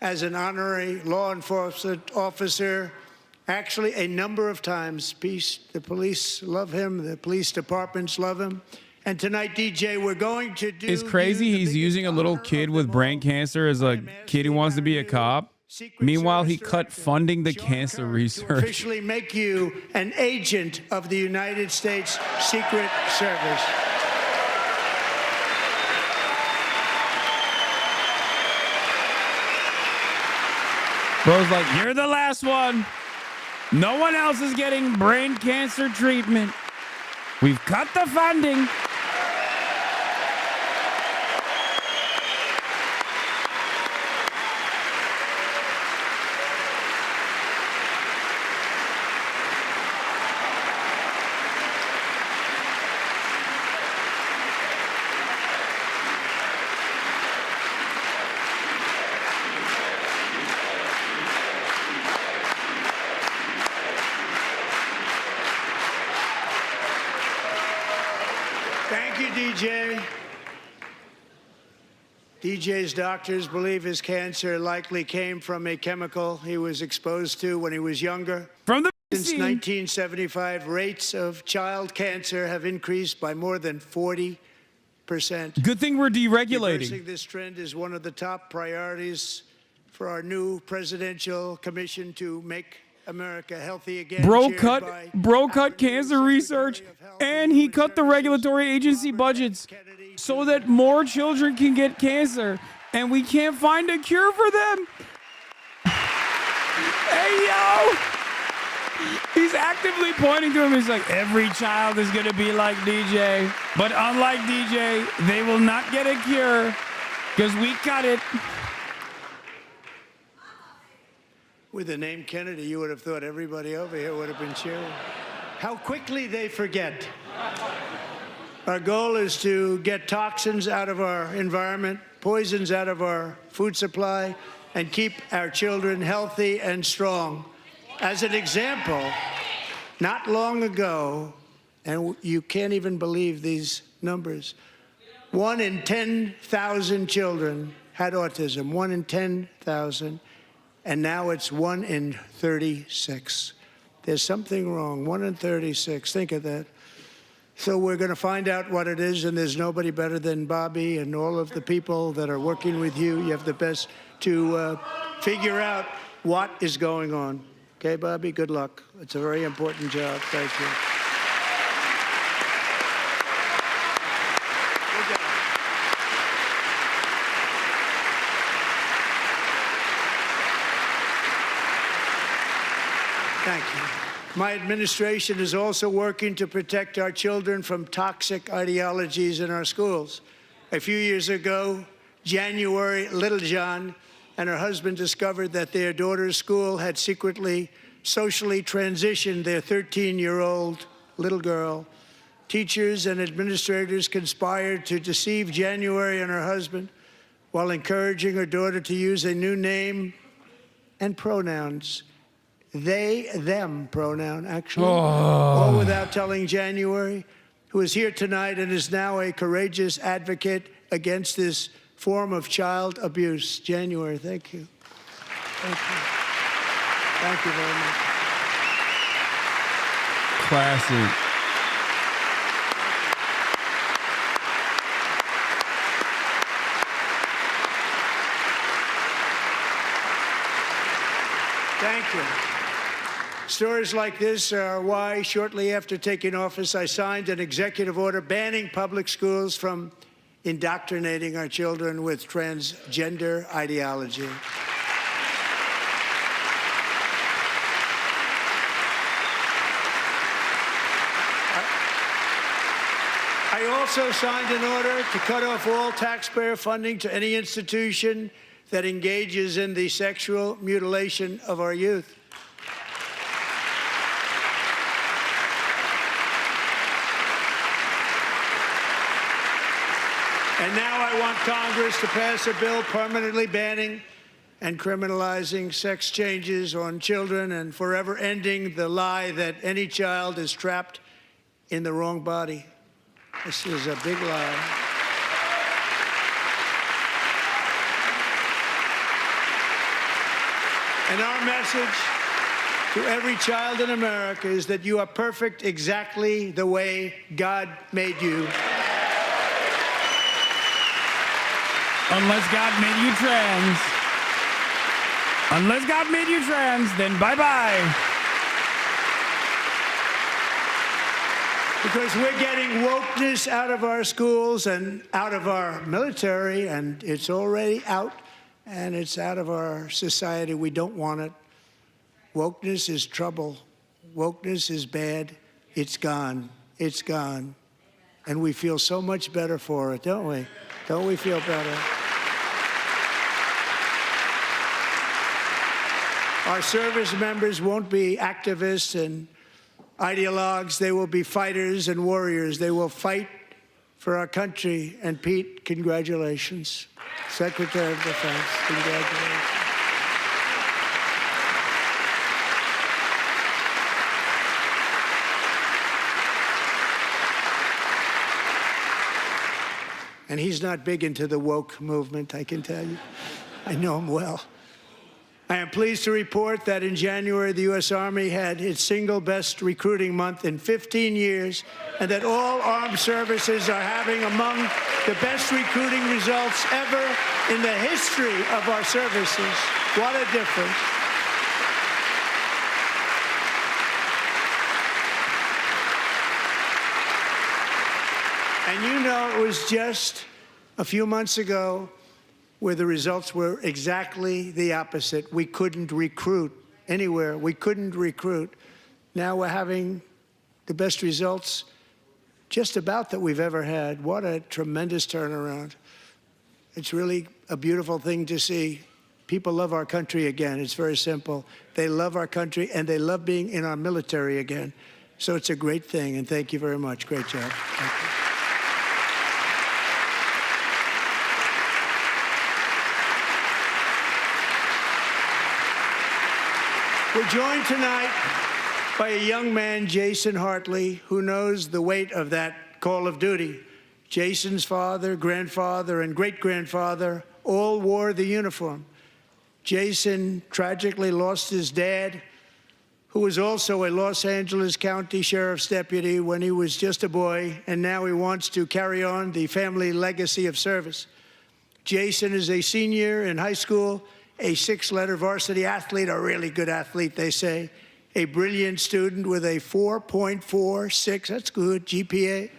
as an honorary law enforcement officer. Actually, a number of times. The police love him. The police departments love him. And tonight, DJ, we're going to do... It's crazy he's using a little kid with brain cancer as a kid who wants to be a cop. Meanwhile, he cut funding the cancer research. Officially make you an agent of the United States Secret Service. Bro's like, you're the last one. No one else is getting brain cancer treatment. We've cut the funding. Thank you, DJ. DJ's doctors believe his cancer likely came from a chemical he was exposed to when he was younger. From the Since 1975, rates of child cancer have increased by more than 40%. Good thing we're deregulating. Reversing this trend is one of the top priorities for our new presidential commission to make America healthy again. Bro cut cancer research, and he cut the regulatory agency budgets so that more children can get cancer, and we can't find a cure for them. Hey, yo! He's actively pointing to him. He's like, every child is going to be like DJ, but unlike DJ, they will not get a cure because we cut it. With the name Kennedy, you would have thought everybody over here would have been cheering. How quickly they forget. Our goal is to get toxins out of our environment, poisons out of our food supply, and keep our children healthy and strong. As an example, not long ago, and you can't even believe these numbers, 1 in 10,000 children had autism, 1 in 10,000. And now it's 1 in 36. There's something wrong. 1 in 36. Think of that. So we're going to find out what it is, and there's nobody better than Bobby and all of the people that are working with you. You have the best to figure out what is going on. Okay, Bobby? Good luck. It's a very important job. Thank you. Thank you. My administration is also working to protect our children from toxic ideologies in our schools. A few years ago, January Littlejohn and her husband discovered that their daughter's school had secretly socially transitioned their 13-year-old little girl. Teachers and administrators conspired to deceive January and her husband while encouraging her daughter to use a new name and pronouns. They, them pronoun, actually. All without telling January, who is here tonight and is now a courageous advocate against this form of child abuse. January, thank you. Thank you. Thank you very much. Classy. Thank you. Stories like this are why, shortly after taking office, I signed an executive order banning public schools from indoctrinating our children with transgender ideology. I also signed an order to cut off all taxpayer funding to any institution that engages in the sexual mutilation of our youth. And now I want Congress to pass a bill permanently banning and criminalizing sex changes on children and forever ending the lie that any child is trapped in the wrong body. This is a big lie. And our message to every child in America is that you are perfect exactly the way God made you. Unless God made you trans. Unless God made you trans, then bye-bye. Because we're getting wokeness out of our schools and out of our military, and it's already out, and it's out of our society. We don't want it. Wokeness is trouble. Wokeness is bad. It's gone. It's gone. And we feel so much better for it, don't we? Don't we feel better? Our service members won't be activists and ideologues. They will be fighters and warriors. They will fight for our country. And Pete, congratulations. Secretary of Defense, congratulations. And he's not big into the woke movement, I can tell you. I know him well. I am pleased to report that in January, the U.S. Army had its single best recruiting month in 15 years, and that all armed services are having among the best recruiting results ever in the history of our services. What a difference. And you know, it was just a few months ago where the results were exactly the opposite. We couldn't recruit anywhere. We couldn't recruit. Now we're having the best results just about that we've ever had. What a tremendous turnaround. It's really a beautiful thing to see. People love our country again. It's very simple. They love our country, and they love being in our military again. So it's a great thing, and thank you very much. Great job. Thank you. We're joined tonight by a young man, Jason Hartley, who knows the weight of that call of duty. Jason's father, grandfather, and great-grandfather all wore the uniform. Jason tragically lost his dad, who was also a Los Angeles County Sheriff's deputy when he was just a boy, and now he wants to carry on the family legacy of service. Jason is a senior in high school, a six-letter varsity athlete, a really good athlete, they say, a brilliant student with a 4.46, that's good, GPA.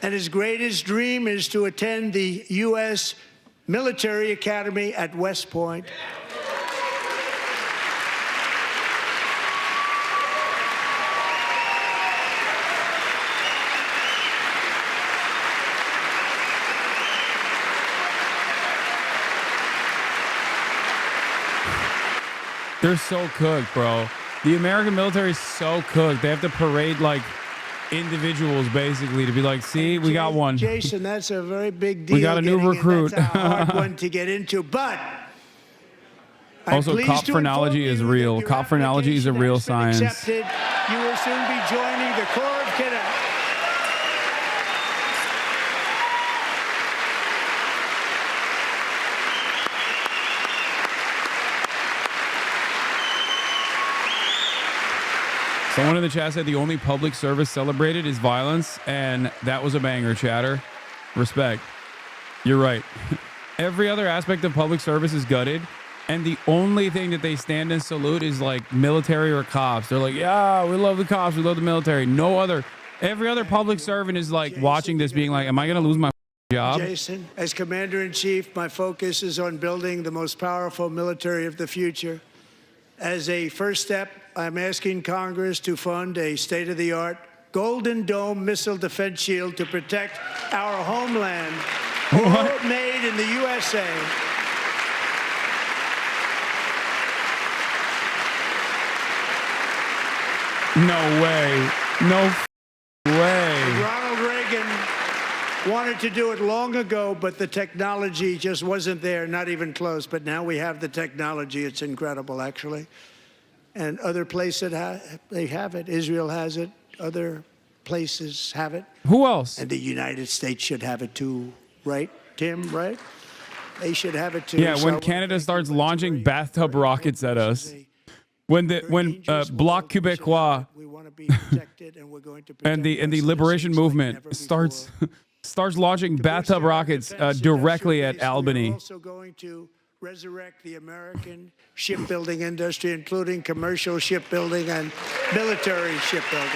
And his greatest dream is to attend the U.S. Military Academy at West Point. They're so cooked, bro. The American military is so cooked. They have to parade like individuals basically to be like, see, we got one. Jason, that's a very big deal. We got a new getting in. recruit. That's a hard one to get into, but I'm Also, pleased cop to phrenology inform is you real. that your Cop phrenology is a application real has been science. accepted. You will soon be joining the Corps of Cadets. Someone in the chat said the only public service celebrated is violence, and that was a banger, chatter. Respect. You're right. Every other aspect of public service is gutted, and the only thing that they stand and salute is like military or cops. They're like, yeah, we love the cops, we love the military. No other. Every other public servant is like watching this being like, am I going to lose my job? Jason, as Commander-in-Chief, my focus is on building the most powerful military of the future. As a first step, I'm asking Congress to fund a state-of-the-art Golden Dome missile defense shield to protect our homeland, all made in the USA. No way. No way. Ronald Reagan wanted to do it long ago, but the technology just wasn't there, not even close. But now we have the technology. It's incredible, actually. And other places, they have it. Israel has it. Other places have it. Who else? And the United States should have it too, right, Tim, right? They should have it too. Yeah, when So Canada starts it's launching very, bathtub very rockets at important. us. This is a When very dangerous Bloc world. We should have Québécois it. We want to be protected, and we're going to and the protect our liberation citizens like movement never starts before. starts launching bathtub rockets Defense directly at industrial base. We are Albany. also going to resurrect the American shipbuilding industry, including commercial shipbuilding and military shipbuilding.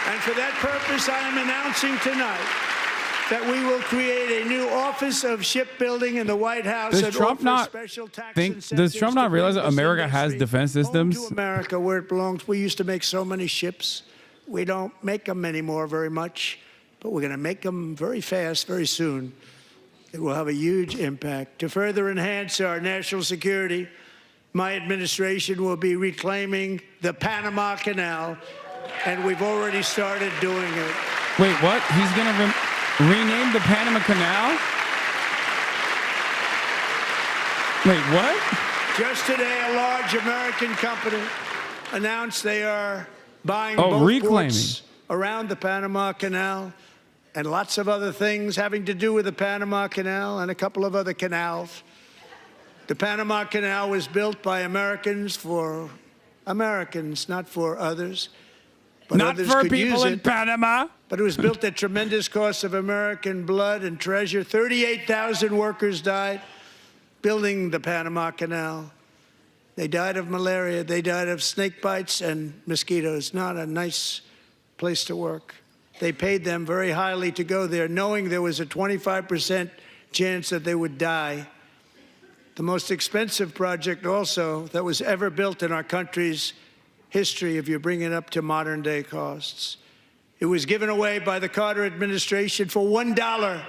And for that purpose, I am announcing tonight that we will create a new Office of Shipbuilding in the White House. Does and Trump offer not special tax does incentives Trump to not realize bring that this America has industry defense home systems? to America, where it belongs. We used to make so many ships. We don't make them anymore very much, but we're going to make them very fast, very soon. It will have a huge impact. To further enhance our national security, my administration will be reclaiming the Panama Canal, and we've already started doing it. Wait, what? He's gonna rename the Panama Canal? Wait, what? Just today, a large American company announced they are buying Oh, both reclaiming. ports around the Panama Canal and lots of other things having to do with the Panama Canal and a couple of other canals. The Panama Canal was built by Americans for Americans, not for others. But Not others for could people use in it. Panama. But it was built at tremendous cost of American blood and treasure. 38,000 workers died building the Panama Canal. They died of malaria. They died of snake bites and mosquitoes. Not a nice place to work. They paid them very highly to go there, knowing there was a 25% chance that they would die. The most expensive project also that was ever built in our country's history, if you bring it up to modern day costs. It was given away by the Carter administration for $1,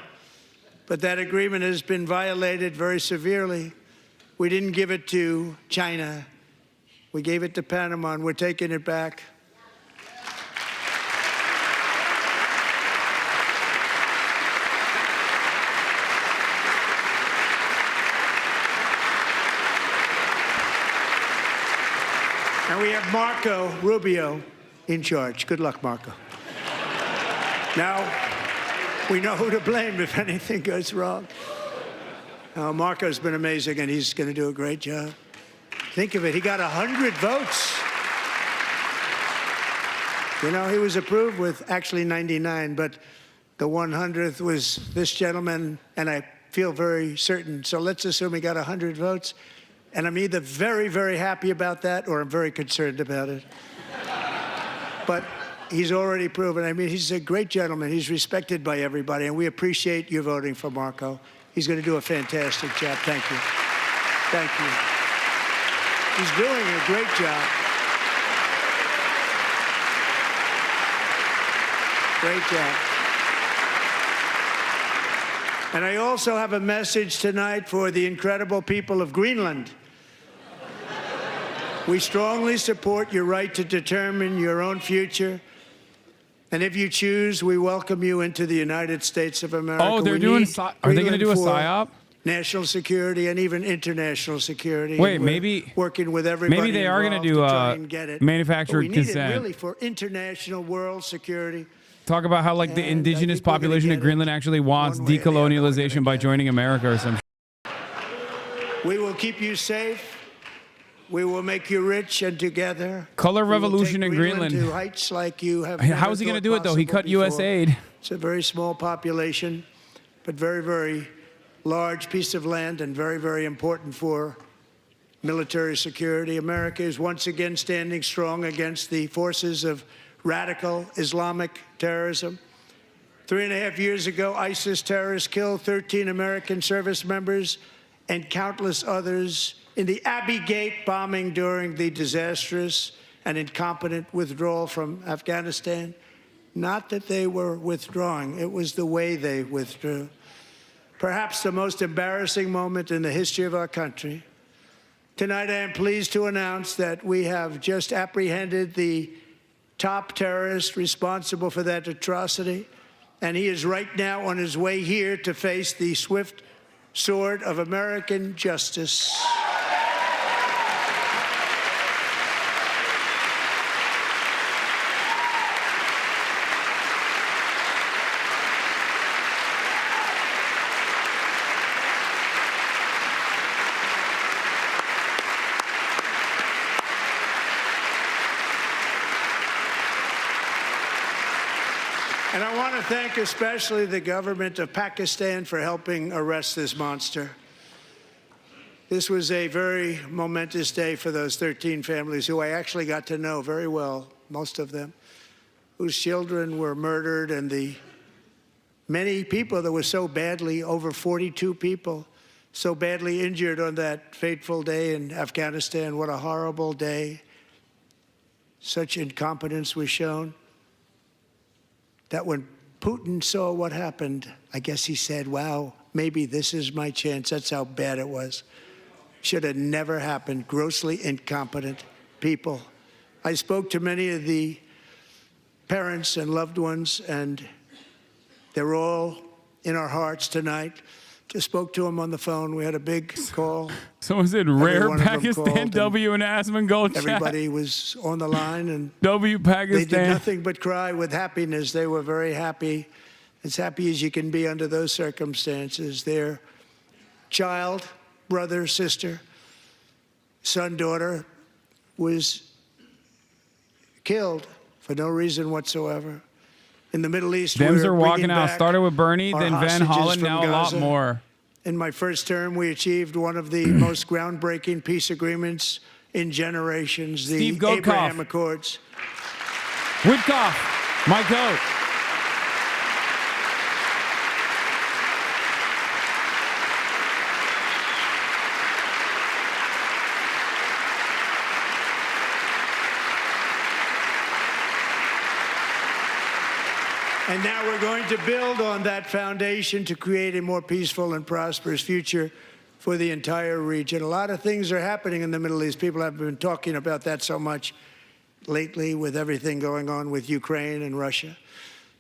but that agreement has been violated very severely. We didn't give it to China. We gave it to Panama, and we're taking it back. And we have Marco Rubio in charge. Good luck, Marco. Now, we know who to blame if anything goes wrong. Marco's been amazing, and he's going to do a great job. Think of it, he got 100 votes. You know, he was approved with actually 99, but the 100th was this gentleman, and I feel very certain. So let's assume he got 100 votes. And I'm either very, very happy about that or I'm very concerned about it. But he's already proven. I mean, he's a great gentleman. He's respected by everybody, and we appreciate you voting for Marco. He's going to do a fantastic job. Thank you. Thank you. He's doing a great job. Great job. And I also have a message tonight for the incredible people of Greenland. We strongly support your right to determine your own future. And if you choose, we welcome you into the United States of America. Oh, they're We doing. need Are they going to do a Greenland for psyop? national security and even international security. Wait, And we're maybe- working with everybody. maybe they are gonna involved do, to try and get it. manufactured But we need consent. it really for international world security. Talk about how like the And I indigenous think we're gonna population of get it Greenland actually wants one way or the other, we're gonna decolonialization by get it. joining America or some. We will keep you safe. We will make you rich, and together, Color we will revolution take in Greenland. to heights like you have. How is he going to do it though? He cut U.S. aid. It's a very small population, but very, very large piece of land and very, very important for military security. America is once again standing strong against the forces of radical Islamic terrorism. 3.5 years ago, ISIS terrorists killed 13 American service members and countless others in the Abbey Gate bombing during the disastrous and incompetent withdrawal from Afghanistan. Not that they were withdrawing, it was the way they withdrew. Perhaps the most embarrassing moment in the history of our country. Tonight, I am pleased to announce that we have just apprehended the top terrorist responsible for that atrocity, and he is right now on his way here to face the swift sword of American justice. And I want to thank especially the government of Pakistan for helping arrest this monster. This was a very momentous day for those 13 families who I actually got to know very well, most of them, whose children were murdered, and the many people that were so badly, over 42 people, so badly injured on that fateful day in Afghanistan. What a horrible day. Such incompetence was shown that when Putin saw what happened, I guess he said, wow, maybe this is my chance. That's how bad it was. Should have never happened. Grossly incompetent people. I spoke to many of the parents and loved ones, and they're all in our hearts tonight. Just spoke to them on the phone. We had a big call. Someone said Every rare one of them Pakistan called, W and Asmongold chat. Everybody was on the line, and W they Pakistan. did nothing but cry with happiness. They were very happy, as happy as you can be under those circumstances. Their child, brother, sister, son, daughter was killed for no reason whatsoever. In the Middle East, Dems we're are walking bringing out. back Started with Bernie, our then Van hostages Hollen, from now a lot Gaza. more. In my first term, we achieved one of the most groundbreaking peace agreements in generations, the Steve Goatkoff. Abraham Accords. Witkoff, my goat. And now we're going to build on that foundation to create a more peaceful and prosperous future for the entire region. A lot of things are happening in the Middle East. People have been talking about that so much lately with everything going on with Ukraine and Russia.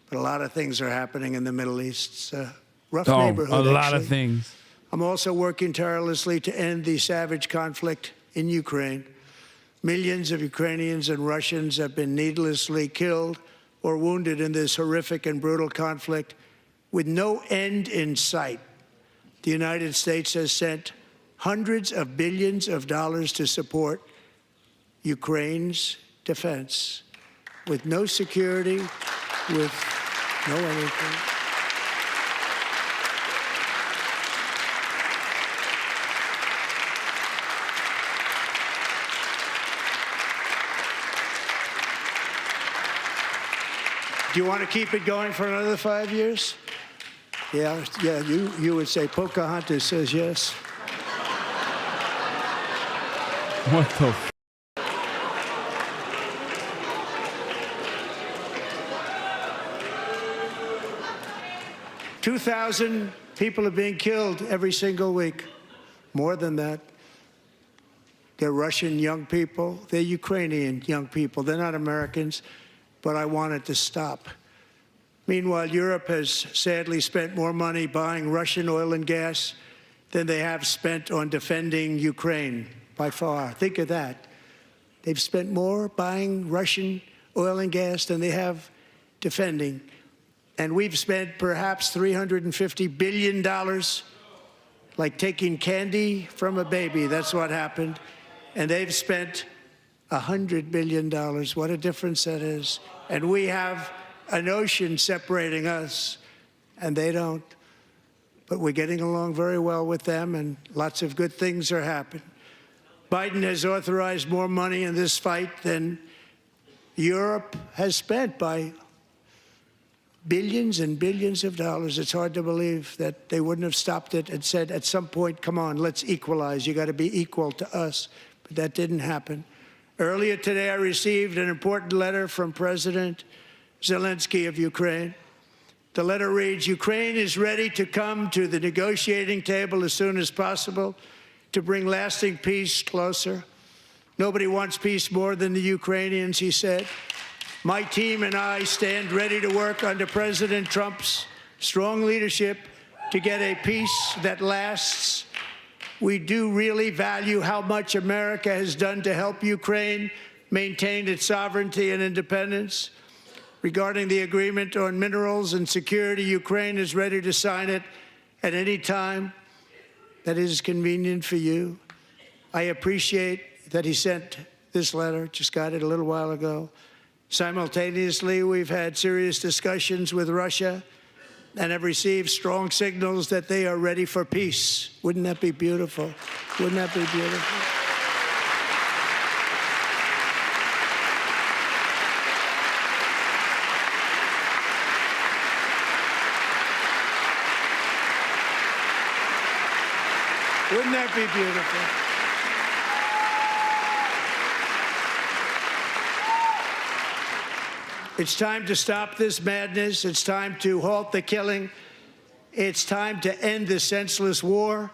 But a lot of things are happening in the Middle East. It's a rough Oh, neighborhood, a lot actually. of things. I'm also working tirelessly to end the savage conflict in Ukraine. Millions of Ukrainians and Russians have been needlessly killed or wounded in this horrific and brutal conflict with no end in sight. The United States has sent hundreds of billions of dollars to support Ukraine's defense with no security, with no anything. Do you want to keep it going for another 5 years? Yeah, you would say Pocahontas says yes. What the f? 2,000 People are being killed every single week. More than that. They're Russian young people. They're Ukrainian young people. They're not Americans, but I want it to stop. Meanwhile, Europe has sadly spent more money buying Russian oil and gas than they have spent on defending Ukraine, by far. Think of that. They've spent more buying Russian oil and gas than they have defending. And we've spent perhaps $350 billion, like taking candy from a baby. That's what happened. And they've spent $100 billion. What a difference that is. And we have an ocean separating us, and they don't. But we're getting along very well with them, and lots of good things are happening. Biden has authorized more money in this fight than Europe has spent by billions and billions of dollars. It's hard to believe that they wouldn't have stopped it and said at some point, come on, let's equalize. You got to be equal to us. But that didn't happen. Earlier today, I received an important letter from President Zelensky of Ukraine. The letter reads, Ukraine is ready to come to the negotiating table as soon as possible to bring lasting peace closer. Nobody wants peace more than the Ukrainians, he said. My team and I stand ready to work under President Trump's strong leadership to get a peace that lasts. We do really value how much America has done to help Ukraine maintain its sovereignty and independence. Regarding the agreement on minerals and security, Ukraine is ready to sign it at any time that is convenient for you. I appreciate that he sent this letter, just got it a little while ago. Simultaneously, we've had serious discussions with Russia and have received strong signals that they are ready for peace. Wouldn't that be beautiful? Wouldn't that be beautiful? Wouldn't that be beautiful? It's time to stop this madness. It's time to halt the killing. It's time to end this senseless war.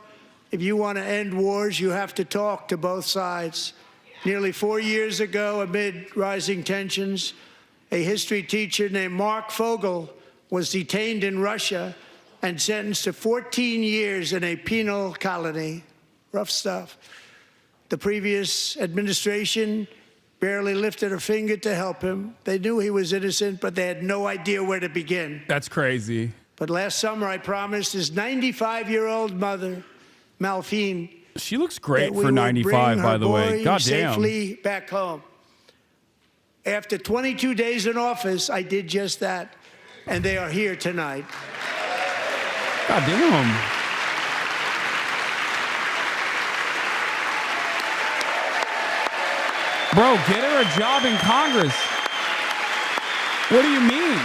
If you want to end wars, you have to talk to both sides. Nearly 4 years ago, amid rising tensions, a history teacher named Mark Fogel was detained in Russia and sentenced to 14 years in a penal colony. Rough stuff. The previous administration barely lifted a finger to help him. They knew he was innocent, but they had no idea where to begin. That's crazy. But last summer, I promised his 95-year-old mother, Malphine, She looks great that we for would 95, bring by her the way. boy God damn. safely back home. After 22 days in office, I did just that, and they are here tonight. God damn. Bro, get her a job in Congress. What do you mean?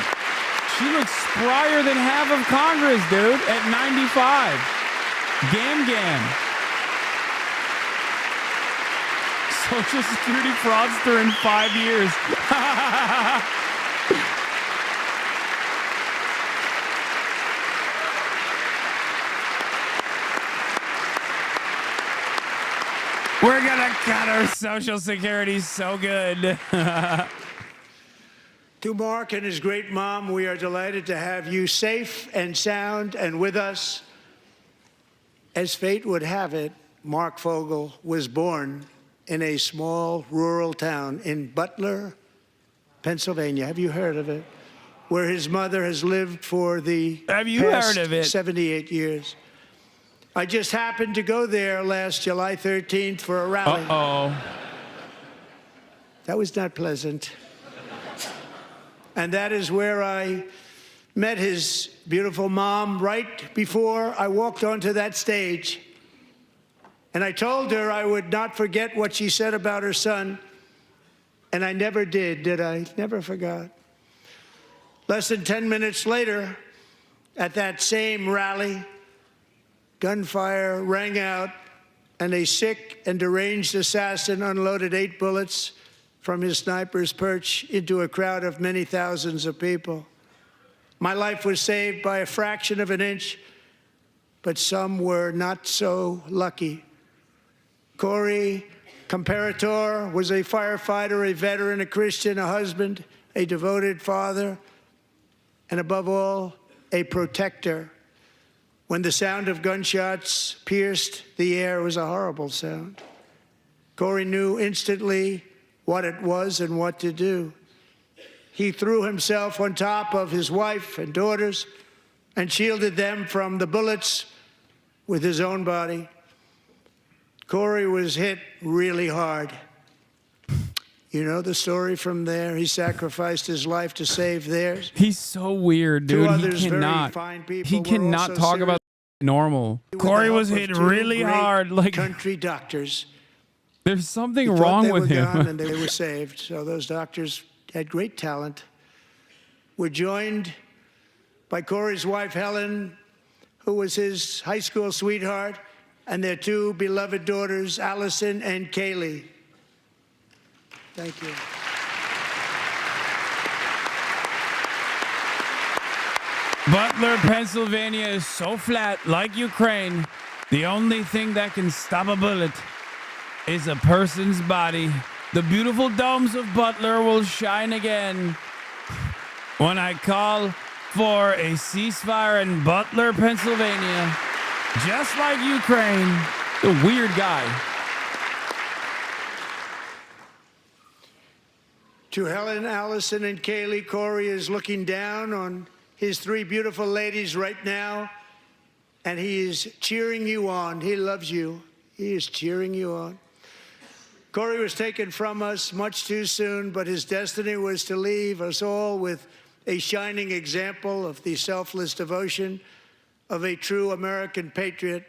She looks sprier than half of Congress, dude, at 95. Gam gam. Social Security fraudster in 5 years. We're gonna cut our Social Security so good. To Mark and his great mom, we are delighted to have you safe and sound and with us. As fate would have it, Mark Fogel was born in a small rural town in Butler, Pennsylvania. Have you heard of it? Where his mother has lived for the past 78 years. I just happened to go there last July 13th for a rally. Uh-oh. That was not pleasant. And that is where I met his beautiful mom right before I walked onto that stage. And I told her I would not forget what she said about her son. And I never did I? Never forgot. Less than 10 minutes later, at that same rally, gunfire rang out, and a sick and deranged assassin unloaded 8 bullets from his sniper's perch into a crowd of many thousands of people. My life was saved by a fraction of an inch but some were not so lucky. Corey Comparator was a firefighter, a veteran, a Christian, a husband, a devoted father, and above all, a protector. When the sound of gunshots pierced the air, it was a horrible sound. Corey knew instantly what it was and what to do. He threw himself on top of his wife and daughters and shielded them from the bullets with his own body. Corey was hit really hard. You know the story from there. He sacrificed his life to save theirs. He's so weird, dude. Two others, He very cannot. fine people, He were cannot also talk about normal. Corey was with the hit help of two really great hard. Like, country doctors. there's something He thought wrong they with were him. gone and they were saved. So those doctors had great talent. We're joined by Corey's wife, Helen, who was his high school sweetheart, and their two beloved daughters, Allison and Kaylee. Thank you. Butler, Pennsylvania is so flat, like Ukraine. The only thing that can stop a bullet is a person's body. The beautiful domes of Butler will shine again when I call for a ceasefire in Butler, Pennsylvania. Just like Ukraine. The weird guy. To Helen, Allison, and Kaylee, Corey is looking down on his three beautiful ladies right now, and he is cheering you on. He loves you. He is cheering you on. Corey was taken from us much too soon, but his destiny was to leave us all with a shining example of the selfless devotion of a true American patriot.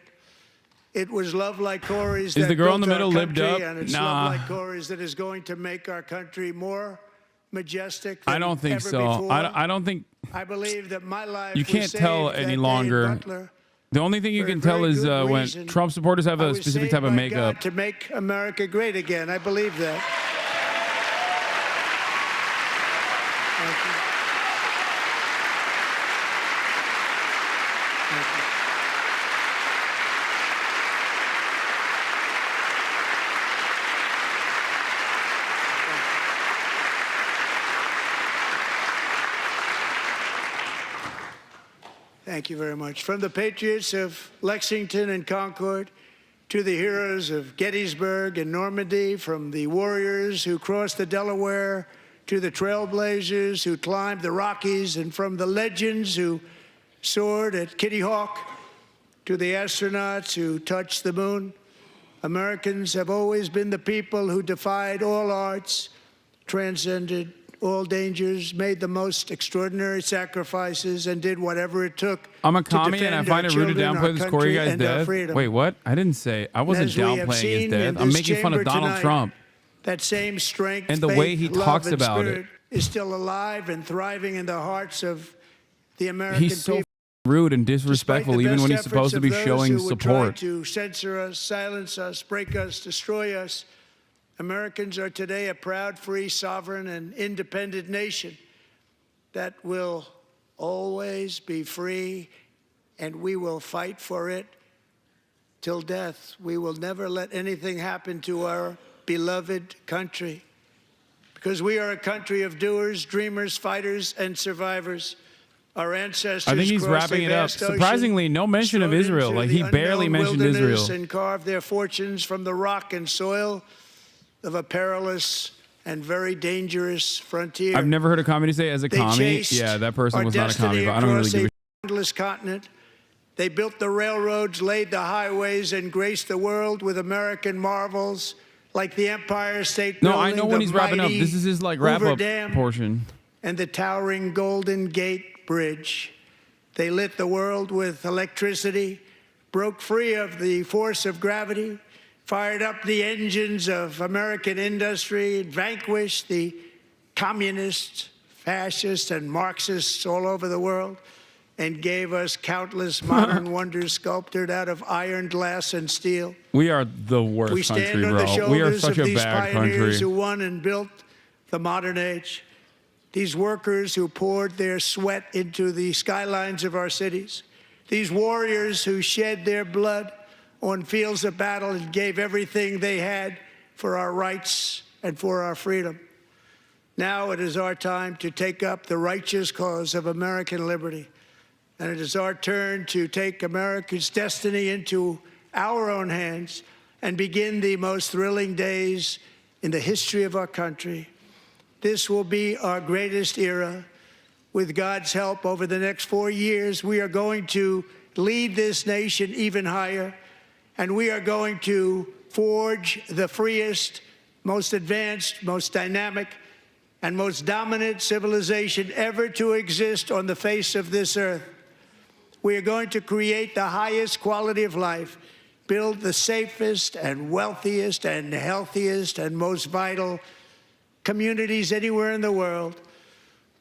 It was love like Corey's Is that the girl in built the our middle libbed country, up? and it's Nah. love like Corey's that is going to make our country more majestic than I don't think ever so. before. I don't think I believe that my life you was can't tell saved that any day in longer. Butler The only thing you for a can tell very is good when reason. Trump supporters have I a was specific saved type of by makeup. God to make America great again. I believe that. Thank you. Thank you. Thank you very much. From the patriots of Lexington and Concord to the heroes of Gettysburg and Normandy, from the warriors who crossed the Delaware to the trailblazers who climbed the Rockies, and from the legends who soared at Kitty Hawk to the astronauts who touched the moon, Americans have always been the people who defied all odds, transcended all dangers, made the most extraordinary sacrifices, and did whatever it took. I'm a to commie and I defend find our it rude to children, downplay our this country, Corey guy's and our death. freedom. Wait, what? I didn't say. I wasn't As we have downplaying his seen death. in I'm this making fun of chamber Donald tonight, Trump. That same strength And the faith, way he love, talks and about spirit it. is still alive and thriving in the hearts of the American He's so people. rude and Despite disrespectful, the even best when he's efforts supposed to of be those showing who would try support. to censor us, silence us, break us, destroy us, Americans are today a proud, free, sovereign, and independent nation that will always be free, and we will fight for it till death. We will never let anything happen to our beloved country, because we are a country of doers, dreamers, fighters, and survivors. Our ancestors I think he's crossed wrapping a it up. vast ocean, Surprisingly, no mention of strode Israel. into Like, the he barely unknown mentioned wilderness Israel. and carved their fortunes from the rock and soil of a perilous and very dangerous frontier. I've never heard a commie say as a They commie. chased Yeah, that person our was not a destiny commie, but I don't really across give a a boundless continent. They built the railroads, laid the highways, and graced the world with American marvels like the Empire State No, Building, I know when the he's wrapping up. mighty This is his like Hoover wrap up Dam, portion. and the towering Golden Gate Bridge. They lit the world with electricity, broke free of the force of gravity, fired up the engines of American industry, vanquished the communists, fascists, and Marxists all over the world, and gave us countless modern wonders sculptured out of iron, glass, and steel. We are the worst We country, stand on the bro. We are shoulders such of a these bad pioneers country. who won and built the modern age. These workers who poured their sweat into the skylines of our cities, These warriors who shed their blood on fields of battle and gave everything they had for our rights and for our freedom. Now it is our time to take up the righteous cause of American liberty. And it is our turn to take America's destiny into our own hands and begin the most thrilling days in the history of our country. This will be our greatest era. With God's help, over the next 4 years, we are going to lead this nation even higher, and we are going to forge the freest, most advanced, most dynamic, and most dominant civilization ever to exist on the face of this earth. We are going to create the highest quality of life, build the safest and wealthiest and healthiest and most vital communities anywhere in the world.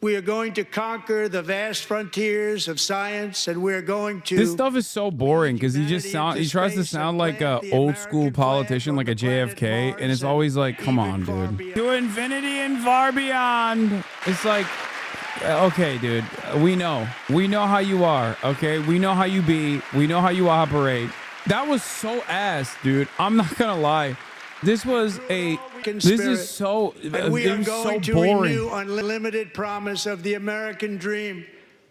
We are going to conquer the vast frontiers of science, and we're going to... This stuff is so boring because he tries to sound like a old school politician, like a JFK, and it's always like, come on, dude. To infinity and far beyond. It's like, okay, dude, we know how you are, okay? We know how you be. We know how you operate. That was so ass, dude. I'm not gonna lie. This is so, and we are going to boring. renew unlimited promise of the American dream.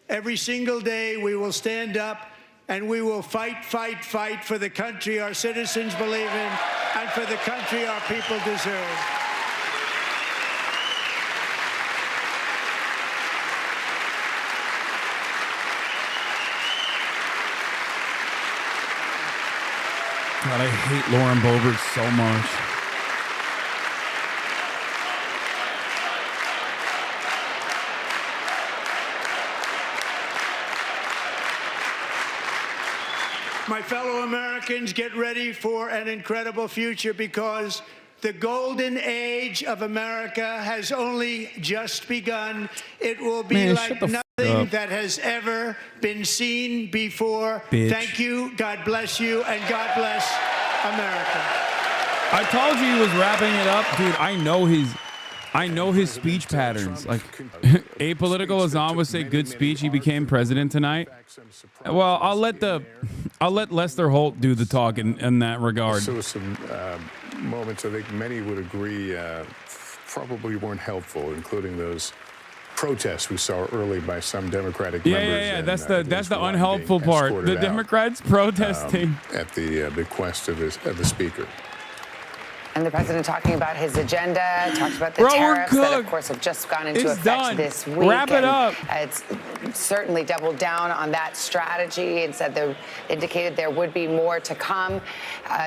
Every single day we will stand up and we will fight, fight, fight for the country our citizens believe in and for the country our people deserve. God, I hate Lauren Boebert so much. My fellow Americans, get ready for an incredible future because the golden age of America has only just begun. It will be like nothing that has ever been seen before. Bitch. Thank you, God bless you, and God bless America. I told you he was wrapping it up, dude. I know his speech patterns. Like, apolitical Azan would say, "Good speech." He became president tonight. Well, I'll let Lester Holt do the talk in that regard. So some moments I think many would agree probably weren't helpful, including those protests we saw early by some Democratic members. Yeah. And, That's the unhelpful part. The Democrats protesting at the bequest of the speaker. And the president talking about his agenda, talked about the tariffs that, of course, have just gone into effect this week. Wrap it up. It's certainly doubled down on that strategy and indicated there would be more to come.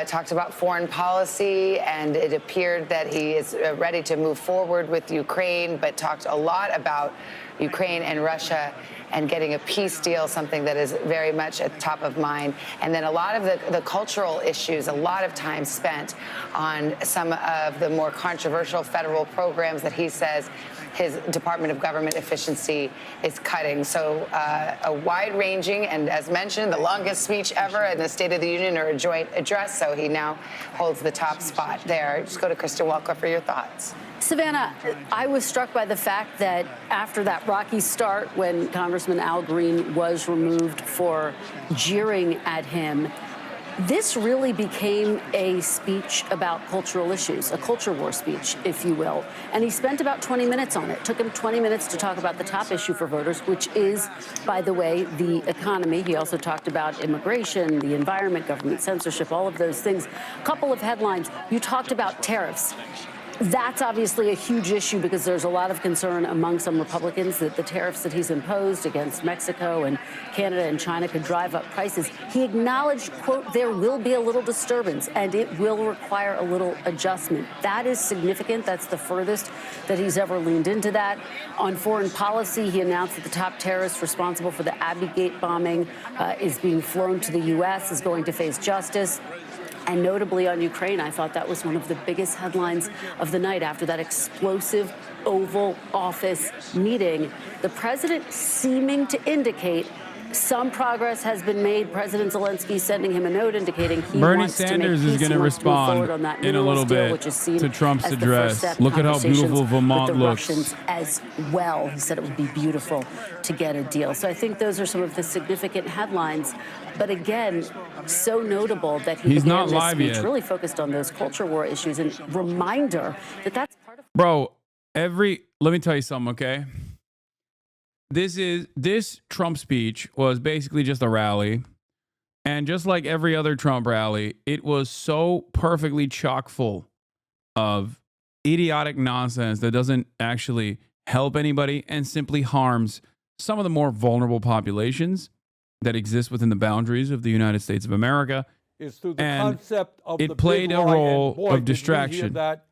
Talked about foreign policy, and it appeared that he is ready to move forward with Ukraine, but talked a lot about Ukraine and Russia and getting a peace deal, something that is very much at the top of mind. And then a lot of the cultural issues, a lot of time spent on some of the more controversial federal programs that he says his Department of Government Efficiency is cutting. So a wide-ranging and, as mentioned, the longest speech ever in the State of the Union or a joint address. So he now holds the top spot there. Just go to Kristen Welker for your thoughts. Savannah, I was struck by the fact that after that rocky start, when Congressman Al Green was removed for jeering at him, this really became a speech about cultural issues, a culture war speech, if you will. And he spent about 20 minutes on it. It took him 20 minutes to talk about the top issue for voters, which is, by the way, the economy. He also talked about immigration, the environment, government censorship, all of those things. A couple of headlines. You talked about tariffs. That's obviously a huge issue because there's a lot of concern among some Republicans that the tariffs that he's imposed against Mexico and Canada and China could drive up prices. He acknowledged, quote, there will be a little disturbance and it will require a little adjustment. That is significant. That's the furthest that he's ever leaned into that. On foreign policy, he announced that the top terrorist responsible for the Abbey Gate bombing is being flown to the U.S., is going to face justice. And notably on Ukraine, I thought that was one of the biggest headlines of the night after that explosive Oval Office meeting. The president seeming to indicate Some progress has been made. President Zelensky sending him a note indicating he Bernie wants Sanders to make is peace. going to He wants to move respond forward on that in a little minerals deal, bit which is seen to Trump's as the address. first step in Look at how beautiful conversations Vermont with the looks. Russians as well. He said it would be beautiful to get a deal. So I think those are some of the significant headlines. But again, so notable that he He's began not this live speech yet. really focused on those culture war issues, and reminder that that's part of. Bro, let me tell you something, okay? This Trump speech was basically just a rally. And just like every other Trump rally, it was so perfectly chock full of idiotic nonsense that doesn't actually help anybody and simply harms some of the more vulnerable populations that exist within the boundaries of the United States of America. Is through the And concept of it the played big a lie, and role boy, of did we hear distraction. that